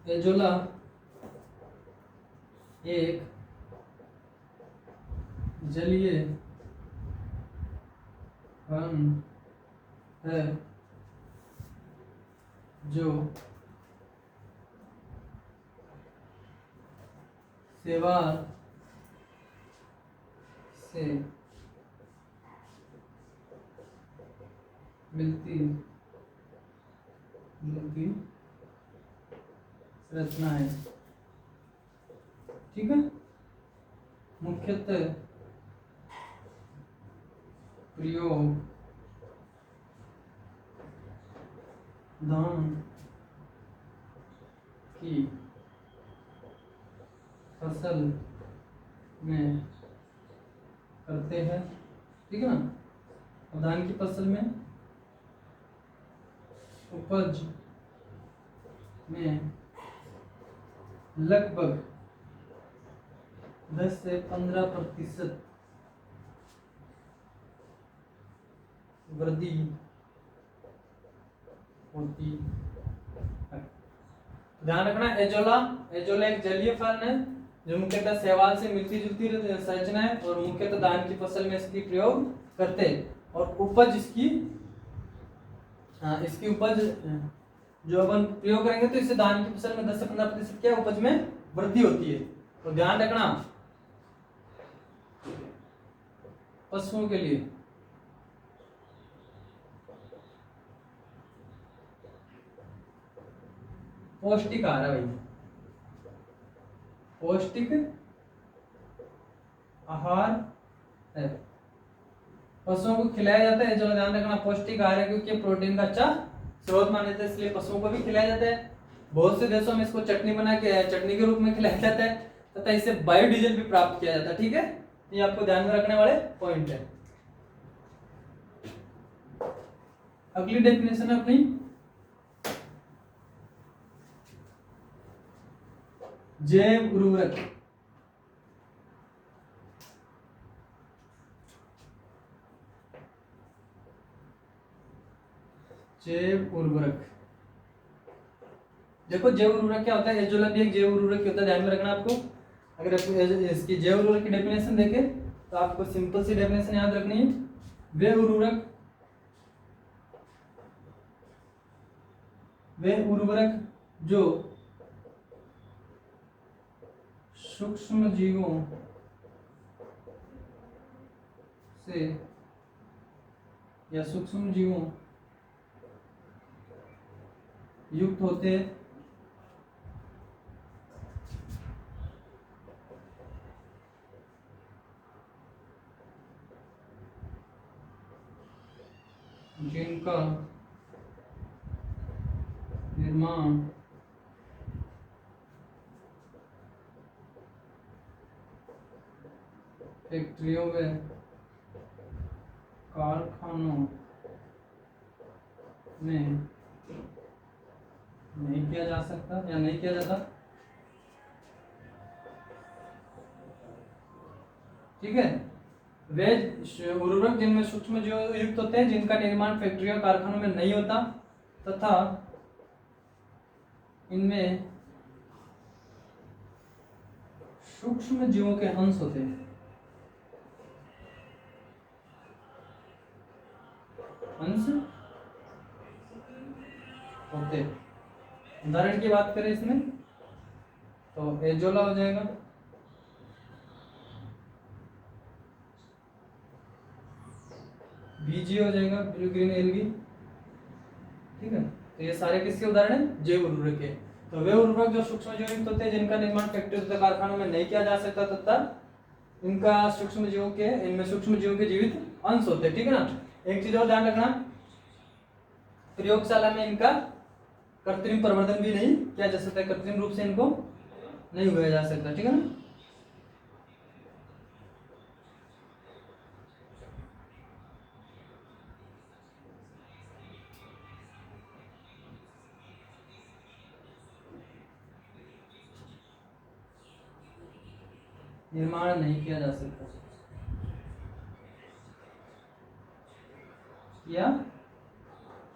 एजोला एक जलीय फर्ण है जो शैवाल से मिलती जुलती रचना है, ठीक है। मुख्यतः प्रयोग धान की फसल में करते हैं, ठीक है ना। और धान की फसल में उपज में लगभग 10 से 15% वृद्धि होती है। ध्यान रखना, एजोला एक जलीय फर्ण है जो मुख्यतः शैवाल से मिलती जुलती संरचना है और मुख्यतः धान की फसल में इसकी प्रयोग करते हैं। और उपज इसकी उपज जो अपन प्रयोग करेंगे तो इससे धान की फसल में 10 से 15% क्या उपज में वृद्धि होती है। तो ध्यान रखना, पशुओं के लिए पौष्टिक आहार है भाई, पौष्टिक आहार है, पशुओं को खिलाया जाता है। जो ध्यान रखना, पौष्टिक आहार है क्योंकि प्रोटीन का अच्छा स्रोत माने जाते हैं, इसलिए पशुओं को भी खिलाया जाता है। बहुत से देशों में इसको चटनी बना के चटनी के रूप में खिलाया जाता है तथा इससे बायोडीजल भी प्राप्त किया जाता है, ठीक है। ये आपको ध्यान में रखने वाले पॉइंट है। अगली डेफिनेशन है अपनी जैव उर्वरक। जैव उर्वरक, देखो जैव उर्वरक क्या होता है? एजोला भी एक जैव उर्वरक होता है, ध्यान में रखना आपको। अगर इसकी जैव उर्वरक की डेफिनेशन देखें तो आपको सिंपल सी डेफिनेशन याद रखनी है। वे उर्वरक जो सूक्ष्म जीवों से या सूक्ष्म जीवों युक्त होते हैं, जिनका निर्माण फैक्ट्रियों में कारखानों में नहीं किया जा सकता या नहीं किया जाता, ठीक है। वे उर्वरक जिनमें सूक्ष्म जीव युक्त होते हैं, जिनका निर्माण फैक्ट्रियों कारखानों में नहीं होता तथा इनमें सूक्ष्म जीवों के अंश होते हैं। अंश होते, उदाहरण की बात करें इसमें तो एजोला हो जाएगा, बीजी हो जाएगा, ब्लू ग्रीन एलगी। ठीक है, तो ये सारे किसके उदाहरण हैं? जैव उर्वरक के। तो वे उर्वरक जो सूक्ष्म जीव युक्त होते हैं, जिनका निर्माण फैक्ट्री तथा कारखानों में नहीं किया जा सकता तथा इनका सूक्ष्म जीवों के इनमें सूक्ष्म जीवों के जीवित अंश होते हैं। ठीक है ना। एक चीज और ध्यान रखना, प्रयोगशाला में इनका कृत्रिम प्रवर्धन भी नहीं किया जा सकता, कृत्रिम रूप से इनको नहीं उगाया जा सकता। ठीक है ना। निर्माण नहीं किया जा सकता या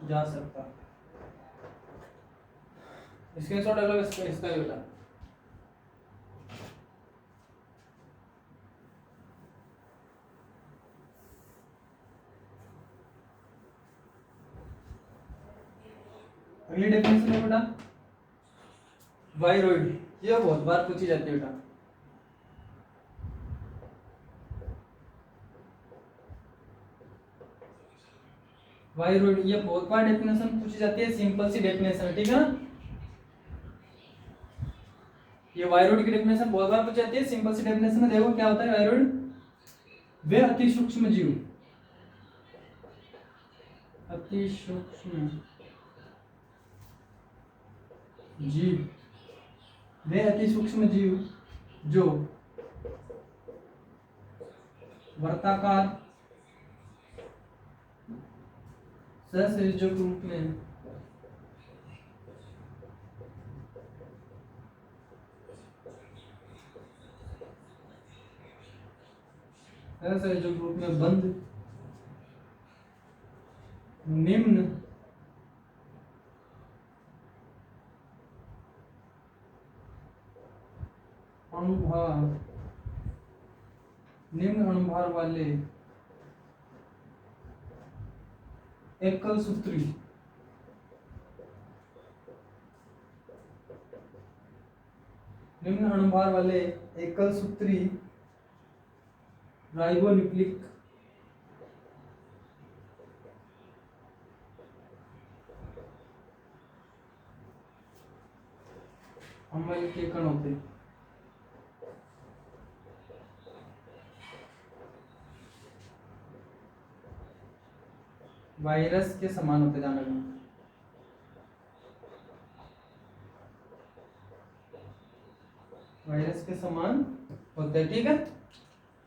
जा सकता। इसके शॉट अलग इसका ही बेटा। अगली डेफिनेशन है बेटा वायरोइड। ये बहुत बार पूछी जाती है बेटा। वायरोइड ये बहुत बार डेफिनेशन पूछी जाती है, सिंपल सी डेफिनेशन है। ठीक है ना। ये वायरोइड की डेफिनेशन बहुत बार पूछी जाती है, सिंपल सी डेफिनेशन है। देखो क्या होता है वायरोइड, वे अति सूक्ष्म जीव, अति सूक्ष्म जीव, वे अति सूक्ष्म जीव जो वर्ताकार सहसंयोजक रूप में सहसंयोजक रूप में बंद निम्न अणुभार वाले एकल सूत्री निम्न अणुभार वाले एकल सूत्री राइबोन्यूक्लिक अम्ल के कण होते हैं। वायरस के समान होते, ध्यान रखना। वायरस के समान होते हैं। ठीक है।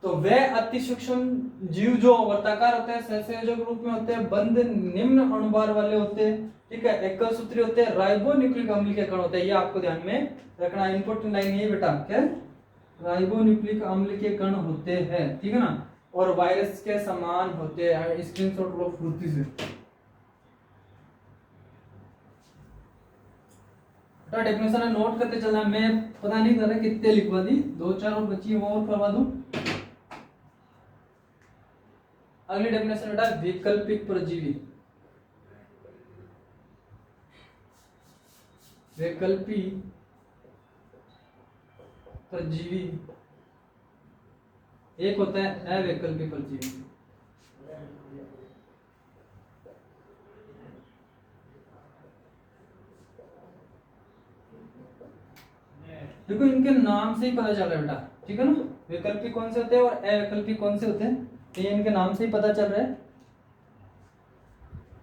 तो वे अति सूक्ष्म जीव जो वर्ताकार होते हैं, सहसंयोजक रूप में होते हैं, बंद निम्न अणुभार वाले होते हैं। ठीक है, एकल सूत्री होते हैं, राइबोन्यूक्लिक अम्ल के कण होते हैं। ये आपको ध्यान में रखना, इंपॉर्टेंट लाइन है बेटा। क्या? राइबोन्यूक्लिक अम्ल के कण होते हैं। ठीक है ना। और वायरस के समान होते हैं। स्क्रीनशॉट लो फुर्ती से। डेफिनेशन है, नोट करते चलना। मैं पता नहीं कर रहा कितने लिखवा दी, 2-4 और बची वो और करवा दूं। अगली डेफिनेशन बेटा वैकल्पिक परजीवी। वैकल्पी परजीवी एक होता है अवैकल्पी परजीवी। देखो इनके नाम से ही पता चल रहा है बेटा। ठीक है ना। वैकल्पिक कौन से होते हैं और अवैकल्पिक कौन से होते हैं, ये इनके नाम से ही पता चल रहा है।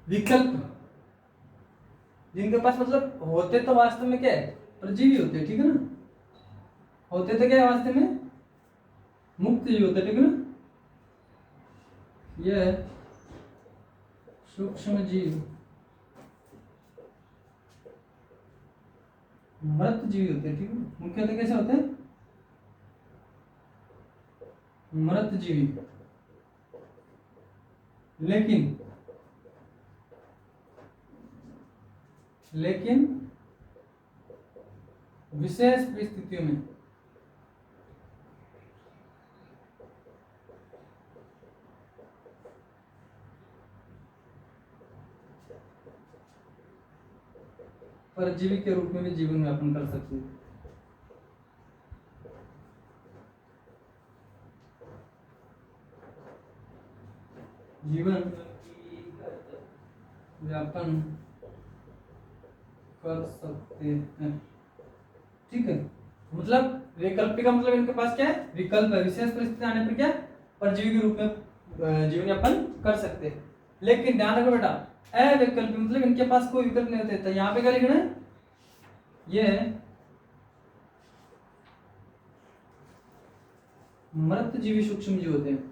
विकल्प जिनके पास मतलब होते तो वास्तव में क्या है, परजीवी होते हैं। ठीक है ना। होते तो क्या है वास्तव में, मुक्त जीव होते। ठीक है ना। यह सूक्ष्म जीव मृत जीव होते हैं। ठीक है। मुख्यतः कैसे होते हैं, मृत जीवी। लेकिन लेकिन विशेष परिस्थितियों में परजीवी के रूप में भी जीवन यापन कर सकती है। जीवन व्यापन कर सकते हैं, ठीक है। मतलब वैकल्पिक का मतलब इनके पास क्या है, विकल्प है। विशेष परिस्थिति आने पर क्या, परजीवी के रूप में जीवन यापन कर सकते हैं। लेकिन ध्यान रखो बेटा, अवैकल्पिक मतलब इनके पास कोई विकल्प नहीं होते। तो यहाँ पे क्या लिखना है, ये मृत जीवी सूक्ष्म जीव होते हैं।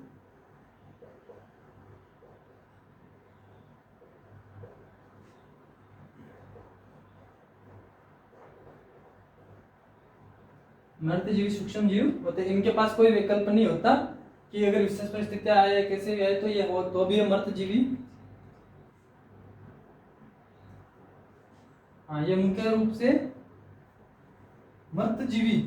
मृत जीवी सूक्ष्म जीव होते हैं, इनके पास कोई विकल्प नहीं होता कि अगर विशेष परिस्थितियां आए कैसे भी आए तो ये हो तो भी मृत जीवी। हाँ, ये मुख्य रूप से मृत जीवी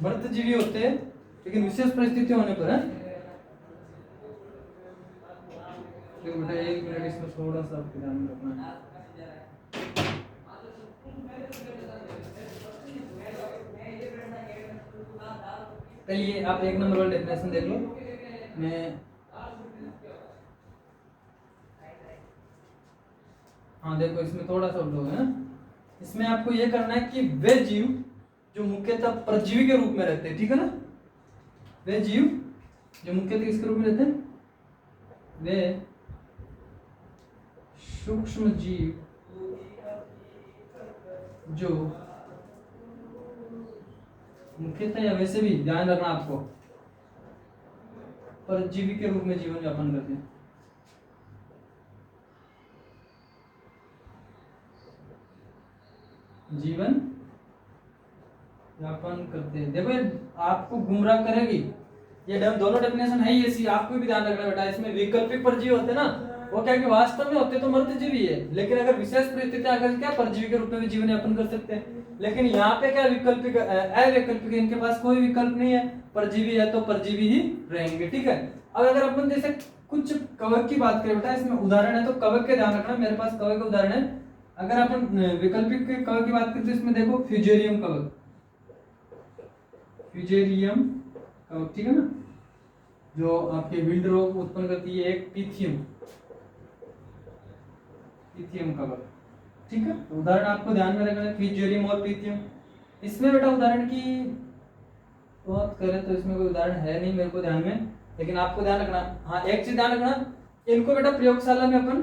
मृत जीवी होते हैं, लेकिन विशेष परिस्थिति होने पर है। देखो बेटा, एक मिनट इसमें थोड़ा सा आपको ध्यान रखना है। चलिए आप एक नंबर वाला डेफिनेशन देख लो। मैं हाँ देखो, इसमें थोड़ा सा उल्टा है। इसमें आपको ये करना है कि वे जीव जो मुख्यतः परजीवी के रूप में रहते हैं, ठीक है ना। वे जीव जो मुख्यतः किसके रूप में रहते हैं, वे सूक्ष्म जीव जो मुख्यतः या वैसे भी ध्यान रखना आपको, परजीवी के रूप में जीवन यापन करते हैं। जीवन यापन करते हैं। देखो ये आपको गुमराह करेगी, ये दोनों डेफिनेशन है ही ऐसी। आपको भी ध्यान रखना बेटा, इसमें वैकल्पिक परजीवी होते हैं ना, वो क्या कि वास्तव में होते तो मृत जीवी है, लेकिन अगर विशेष परिस्थिति आकर क्या परजीवी के रूप में भी जीवन यापन कर सकते हैं। लेकिन यहाँ पे क्या विकल्पिक अवैकल्पिक, इनके पास कोई विकल्प नहीं है, परजीवी है तो परजीवी ही रहेंगे, ठीक है। अब अगर अपन जैसे कुछ कवक की बात करें बेटा, इसमें उदाहरण है तो कवक के ध्यान रखना, मेरे पास कवक का उदाहरण है। अगर अपन वैकल्पिक कवक की बात करें तो इसमें देखो फ्यूजेरियम कवक, फ्यूजेरियम कवक, ठीक है ना, जो आपके विल्ड रोग उत्पन्न करती है। एक पीथियम, पीथियम कवक, ठीक है। तो उदाहरण आपको ध्यान में रखना है, फ्यूजेरियम और पीथियम। इसमें बेटा उदाहरण की बात करें तो इसमें कोई उदाहरण है नहीं मेरे को ध्यान में, लेकिन आपको ध्यान रखना। हाँ, एक चीज ध्यान रखना, इनको बेटा प्रयोगशाला में अपन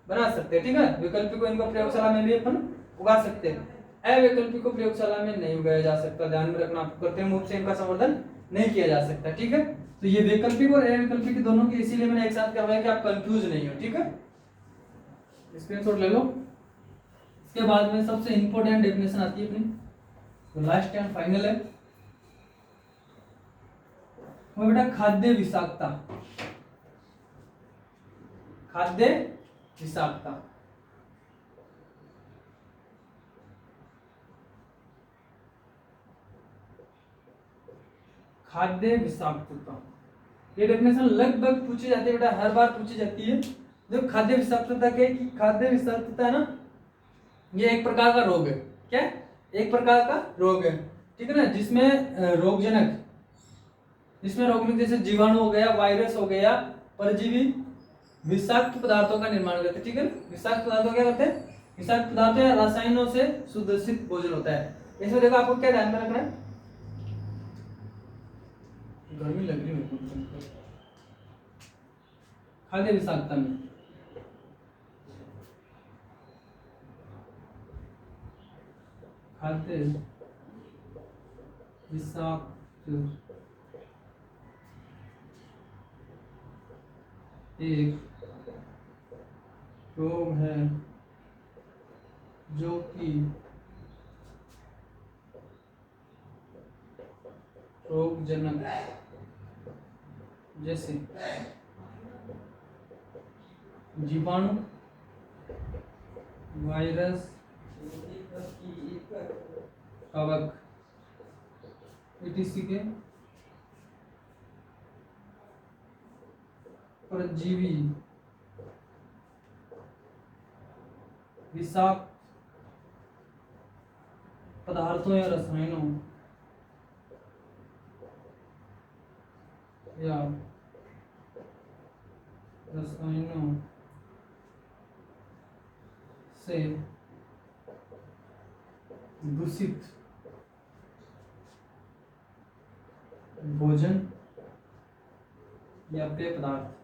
बना सकते हैं, ठीक है। वैकल्पिक को इनको प्रयोगशाला में भी अपन उगा सकते हैं, अवैकल्पिक को प्रयोगशाला में नहीं उगाया जा सकता। ध्यान में रखना, आपको कृत्रिम रूप से इनका संवर्धन नहीं किया जा सकता, ठीक है। तो ये वैकल्पिक और अवैकल्पिक दोनों की, इसीलिए मैंने एक साथ करवाया कि आप कंफ्यूज नहीं हो, ठीक है। स्क्रीनशॉट ले लो। इसके बाद में सबसे इंपॉर्टेंट डेफिनेशन आती है अपनी, तो लास्ट एंड फाइनल है वो बेटा खाद्य विषाक्तता। खाद्य विषाक्तता, खाद्य विषाक्तता, ये डेफिनेशन लगभग पूछी जाती है बेटा, हर बार पूछी जाती है। जो खाद्य विषाक्तता के, खाद्य विषाक्तता है ना, ये एक प्रकार का रोग है। क्या, एक प्रकार का रोग है, ठीक है ना, जिसमें रोगजनक, जिसमें रोगजनक जैसे जीवाणु हो गया, वायरस हो गया, परजीवी विषाक्त पदार्थों का निर्माण करते हैं, ठीक है। विषाक्त पदार्थों क्या करते हैं, विषाक्त पदार्थ या रसायनों से सुदूषित भोजन होता है। इसमें देखो आपको क्या ध्यान में रखना है, गर्मी लग रही है मेरे को। खाद्य विषाक्तता में खाद्य विषाक्त एक रोग है जो कि रोगजनक जैसे जीवाणु, वायरस, कवक etc के परजीवी, विषाक्त पदार्थों या रसायनों से दूषित भोजन या पेय पदार्थ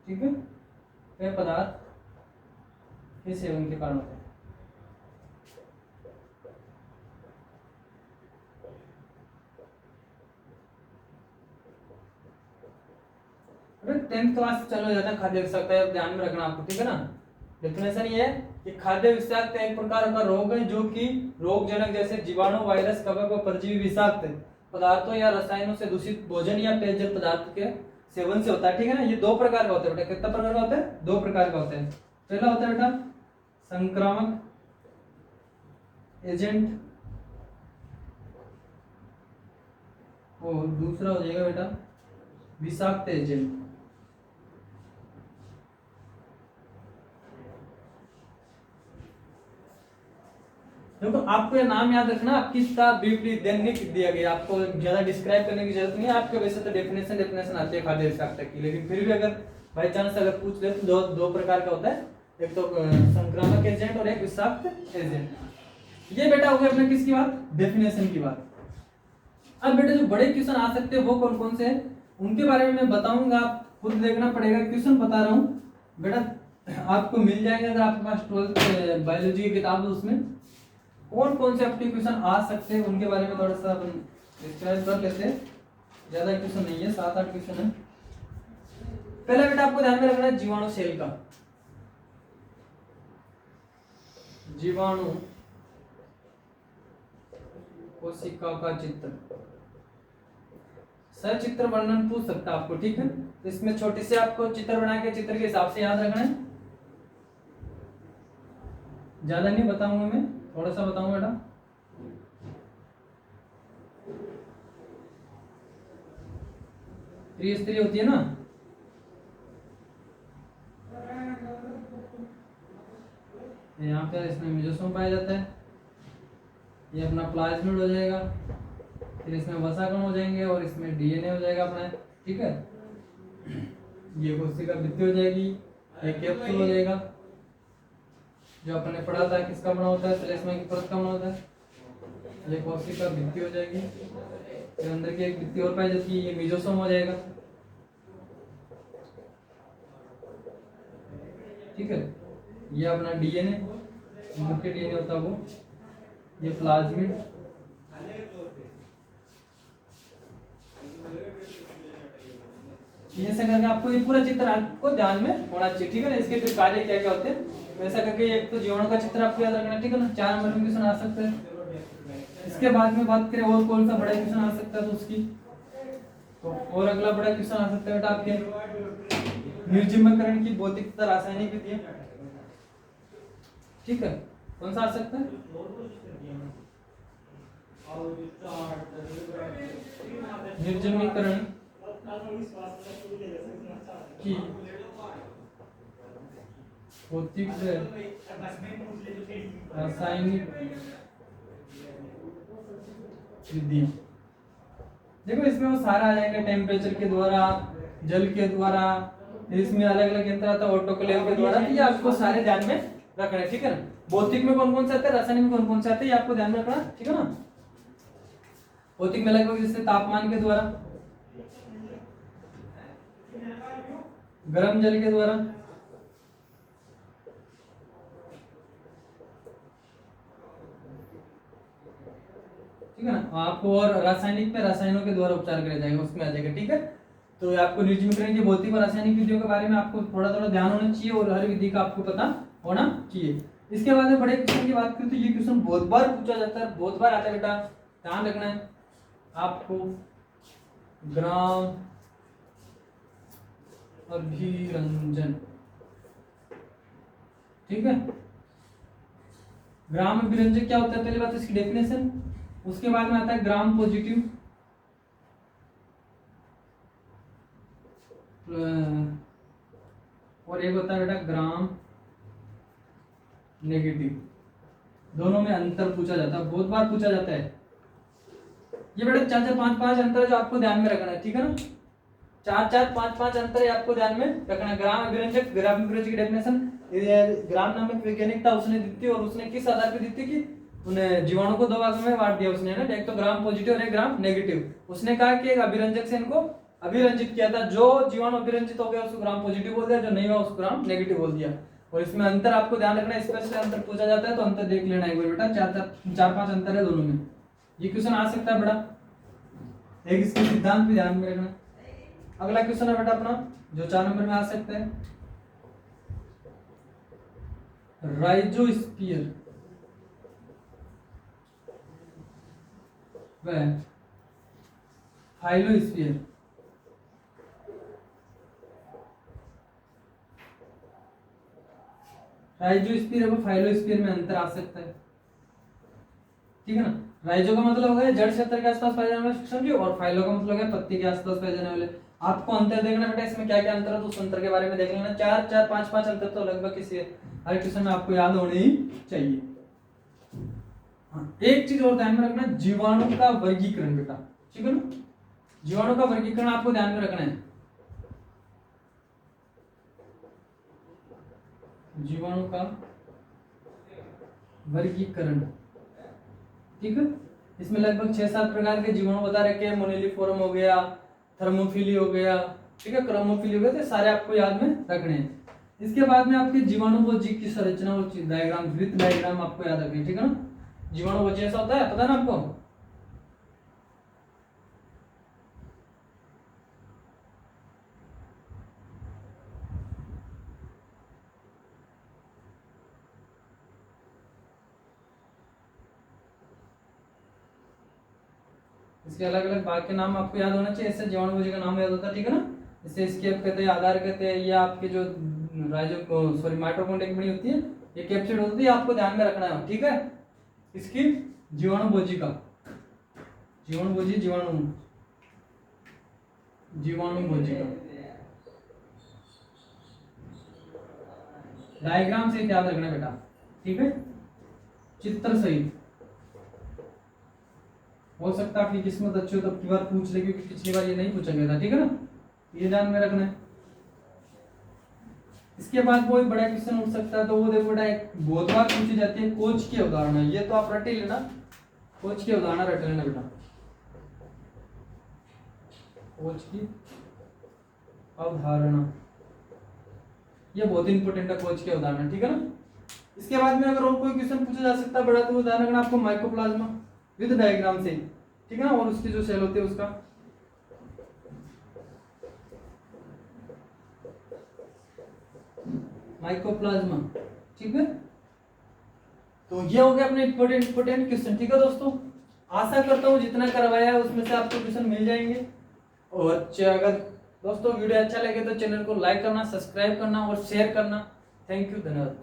ठीक है, पेय पदार्थ के सेवन के कारण होते हैं। अरे 10th क्लास चलो जाता है, खाद्य विषाक्तता है, ध्यान में रखना आपको, ठीक है ना। डेफिनेशन ये है कि खाद्य विषाक्तता एक प्रकार का रोग है जो कि रोगजनक जैसे जीवाणु, वायरस, कवक और परजीवी विषाक्त पदार्थों या रसायनों से दूषित भोजन या पेयजल पदार्थ के सेवन से होता है, ठीक है ना। ये दो प्रकार का होता है बेटा, कितना प्रकार का होता है? दो प्रकार का होता है। पहला होता है बेटा संक्रामक एजेंट और दूसरा हो जाएगा बेटा विषाक्त एजेंट। देखो आपको ये नाम याद रखना, आपकी किताब ब्रीफली दैनिक दिया गया, आपको ज्यादा डिस्क्राइब करने की जरूरत नहीं है। आपके वैसे तो डेफिनेशन आती है खाद्य विषाक्तता की, लेकिन फिर भी अगर बाई चांस अगर पूछ ले तो दो प्रकार का होता है, एक तो संक्रामक एजेंट और एक विषाक्त एजेंट। ये बेटा हो गया अपने किसकी बात? डेफिनेशन की बात। अब बेटा जो बड़े क्वेश्चन आ सकते हैं वो कौन कौन से हैं उनके बारे में मैं बताऊंगा, आप खुद देखना पड़ेगा। क्वेश्चन बता रहा हूँ बेटा, आपको मिल जाएंगे अगर आपके पास 12th बायोलॉजी की किताब है, उसमें कौन कौन से आपके क्वेश्चन आ सकते हैं उनके बारे में थोड़ा सा अपन डिस्क्राइब कर लेते हैं। ज्यादा क्वेश्चन नहीं है, 7-8 क्वेश्चन है। पहला बेटा आपको ध्यान में रखना है जीवाणु सेल का। जीवाणु कोशिका का चित्र, सचित्र वर्णन पूछ सकता है आपको, ठीक है। तो इसमें छोटी से आपको चित्र बना के चित्र के हिसाब से याद रखना है, ज्यादा नहीं बताऊंगा मैं, थोड़ा सा बताऊंगा बेटा। त्रिस्तरीय होती है ना, यहाँ पे इसमें मेसोसोम पाया जाता है, ये अपना प्लाज्मिड हो जाएगा, फिर इसमें वसाकण हो जाएंगे और इसमें डीएनए हो जाएगा अपना, ठीक है। ये कोशिका भित्ति हो जाएगी, एक कैप्सूल हो जाएगा जो अपने पढ़ा था किसका बना होता है, श्लेष्मा की परत का बना होता है। ये कोशिका भित्ति हो जाएगी, फिर अंदर की एक भित्ति और पाई जाती है, ये मेसोसोम हो जाएगा, ठीक है। ये अपना डीएनए, मुख्य डीएनए होता है वो, ये प्लाज्मिड, ये ऐसा करके आपको ये पूरा चित्र आपको ध्यान में होना चाहिए, ठीक है ना। इसके फिर कार्य क्या क्या होते हैं वैसा करके एक तो जीवाणु का चित्र आपको याद रखना, ठीक है ना। 4 नंबर में क्वेश्चन आ सकते हैं। इसके बाद में बात करें और कौन सा बड़ा क्वेश्चन आ सकता है तो उसकी तो और अगला बड़ा क्वेश्चन आ सकता है बेटा आपके निर्जमीकरण की भौतिक तथा रासायनिक विधि, ठीक है। कौन सा आ सकता है? निर्जमीकरण की भौतिक रासायनिक विधि। देखो इसमें वो सारा आ जाएगा, टेम्परेचर के द्वारा, जल के द्वारा, इसमें अलग अलग यंत्र आता है ऑटोक्लेव के द्वारा, तो ये आपको सारे ध्यान में रखना है, ठीक है ना। भौतिक में कौन कौन से आते हैं, रासायनिक में कौन कौन से आते हैं, ये आपको ध्यान में रखना, ठीक है ना। भौतिक में लगभग जैसे तापमान के द्वारा, गर्म जल के द्वारा, ठीक है ना। आपको और रासायनिक पे रसायनों के द्वारा उपचार किया जाएगा, उसमें आ जाएगा, ठीक है। तो आपको निर्जमीकरण की भौतिक और रासायनिक विधियों के बारे में आपको थोड़ा थोड़ा ध्यान होना चाहिए और हर विधि का आपको पता होना चाहिए। इसके बाद में बड़े क्वेश्चन की बात करें तो ये क्वेश्चन बहुत बार पूछा जाता है, बहुत बार आता है बेटा, ध्यान रखना है आपको। ग्राम अभिरंजन, ठीक है। ग्राम अभिरंजन क्या होता है, पहली बात इसकी डेफिनेशन, उसके बाद में आता है ग्राम पॉजिटिव, और एक होता है बेटा ग्राम नेगेटिव। दोनों में अंतर पूछा जाता है, बहुत बार पूछा जाता है। ये बेटा 4 4 5 5 अंतर है जो आपको ध्यान में रखना है, ठीक है ना। 4 4 5 5 अंतर है आपको ध्यान में रखना है। ग्राम अभिरंजक, ग्राम अभिरंजक की डेफिनेशन ग्राम नामक वैज्ञानिक था, उसने दी थी, और उसने किस आधार पर दी थी कि उन्हें जीवाणु को 2 भागों में बांट दिया उसने, ना, एक तो ग्राम पॉजिटिव और एक ग्राम नेगेटिव। उसने कहा कि एक अभिरंजक से इनको अभिरंजित किया था, जो जीवाणु अभिरंजित हो गया उसको ग्राम पॉजिटिव बोल दिया, जो नहीं हुआ उसको ग्राम नेगेटिव बोल दिया। और इसमें अंतर आपको ध्यान रखना है, स्पेशल अंतर पूछा जाता है तो अंतर देख लेना है बेटा। 4 5 अंतर है दोनों में, ये क्वेश्चन आ सकता है बेटा। एक इसके सिद्धांत भी ध्यान में रखना। अगला क्वेश्चन है बेटा अपना जो 4 नंबर में आ सकता है, राइजोस्फीयर व फाइलोस्फीयर। राइजोस्फीयर और फाइलोस्फीयर में अंतर आ सकता है, ठीक है ना। राइजो का मतलब हो गया जड़ क्षेत्र के आसपास पाए जाने वाले सूक्ष्मजीव, और फाइलो का मतलब है पत्ती के आसपास पाए जाने वाले। आपको अंतर देखना बेटा, इसमें क्या क्या अंतर है तो उस अंतर के बारे में देख लेना। 4 4 5 5 अंतर तो लगभग किसी हर क्वेश्चन में आपको याद होने ही चाहिए। हाँ, एक चीज और ध्यान में रखना, जीवाणु का वर्गीकरण बेटा, ठीक है ना। जीवाणु का वर्गीकरण आपको ध्यान में रखना है। जीवाणु का वर्गीकरण, ठीक है। इसमें लगभग 6-7 प्रकार के जीवाणु बता रखे हैं। मोनेलिफोरम हो गया, थर्मोफिली हो गया, ठीक है, क्रोमोफिली हो गया, तो सारे आपको याद में रखने हैं। इसके बाद में आपके जीवाणु भोजी की संरचना और डायग्राम, वृत्त डायग्राम आपको याद रखनी है, ठीक है ना। जीवाणु भोजी ऐसा होता है, पता है ना आपको। इसके अलग अलग भाग के नाम आपको याद होना चाहिए, इससे जीवाणु भोजी का नाम याद होता है, ठीक है ना। इसे स्केप कहते हैं, आधार कहते हैं, ये आपके जो माइटोकॉन्ड्रिया बनी होती है, ये कैप्सिड होती है, आपको ध्यान में रखना है, ठीक है। इसकी जीवाणु भोजी का, जीवाणु भोजी, जीवाणु भोजी का डायग्राम से याद रखना बेटा, ठीक है, चित्र सहित। हो सकता है आपकी किस्मत अच्छी हो तो अब की बार पूछ ले, क्योंकि पिछली बार ये नहीं पूछा गया था, ठीक है ना, ये ध्यान में रखना है। इसके बाद कोई बड़ा क्वेश्चन उठ सकता है, तो वो देखो बेटा एक बहुत बार पूछी जाती है कोच की अवधारणा। ये तो आप रट ही लेना, कोच की अवधारणा रट लेना बेटा, कोच की अवधारणा, ये बहुत इंपॉर्टेंट है, कोच की अवधारणा, ठीक है ना। इसके बाद में अगर और कोई क्वेश्चन पूछा जा सकता है बड़ा, तो ध्यान रखना आपको माइकोप्लाज्मा विद डायग्राम से, ठीक है ना, और उसकी जो सेल होती है उसका। माइकोप्लाज्मा, ठीक है। तो ये हो गया अपने इंपॉर्टेंट क्वेश्चन, ठीक है दोस्तों। आशा करता हूँ जितना करवाया है उसमें से आपको क्वेश्चन मिल जाएंगे। और अगर दोस्तों वीडियो अच्छा लगे तो चैनल को लाइक करना, सब्सक्राइब करना और शेयर करना। थैंक यू, धन्यवाद।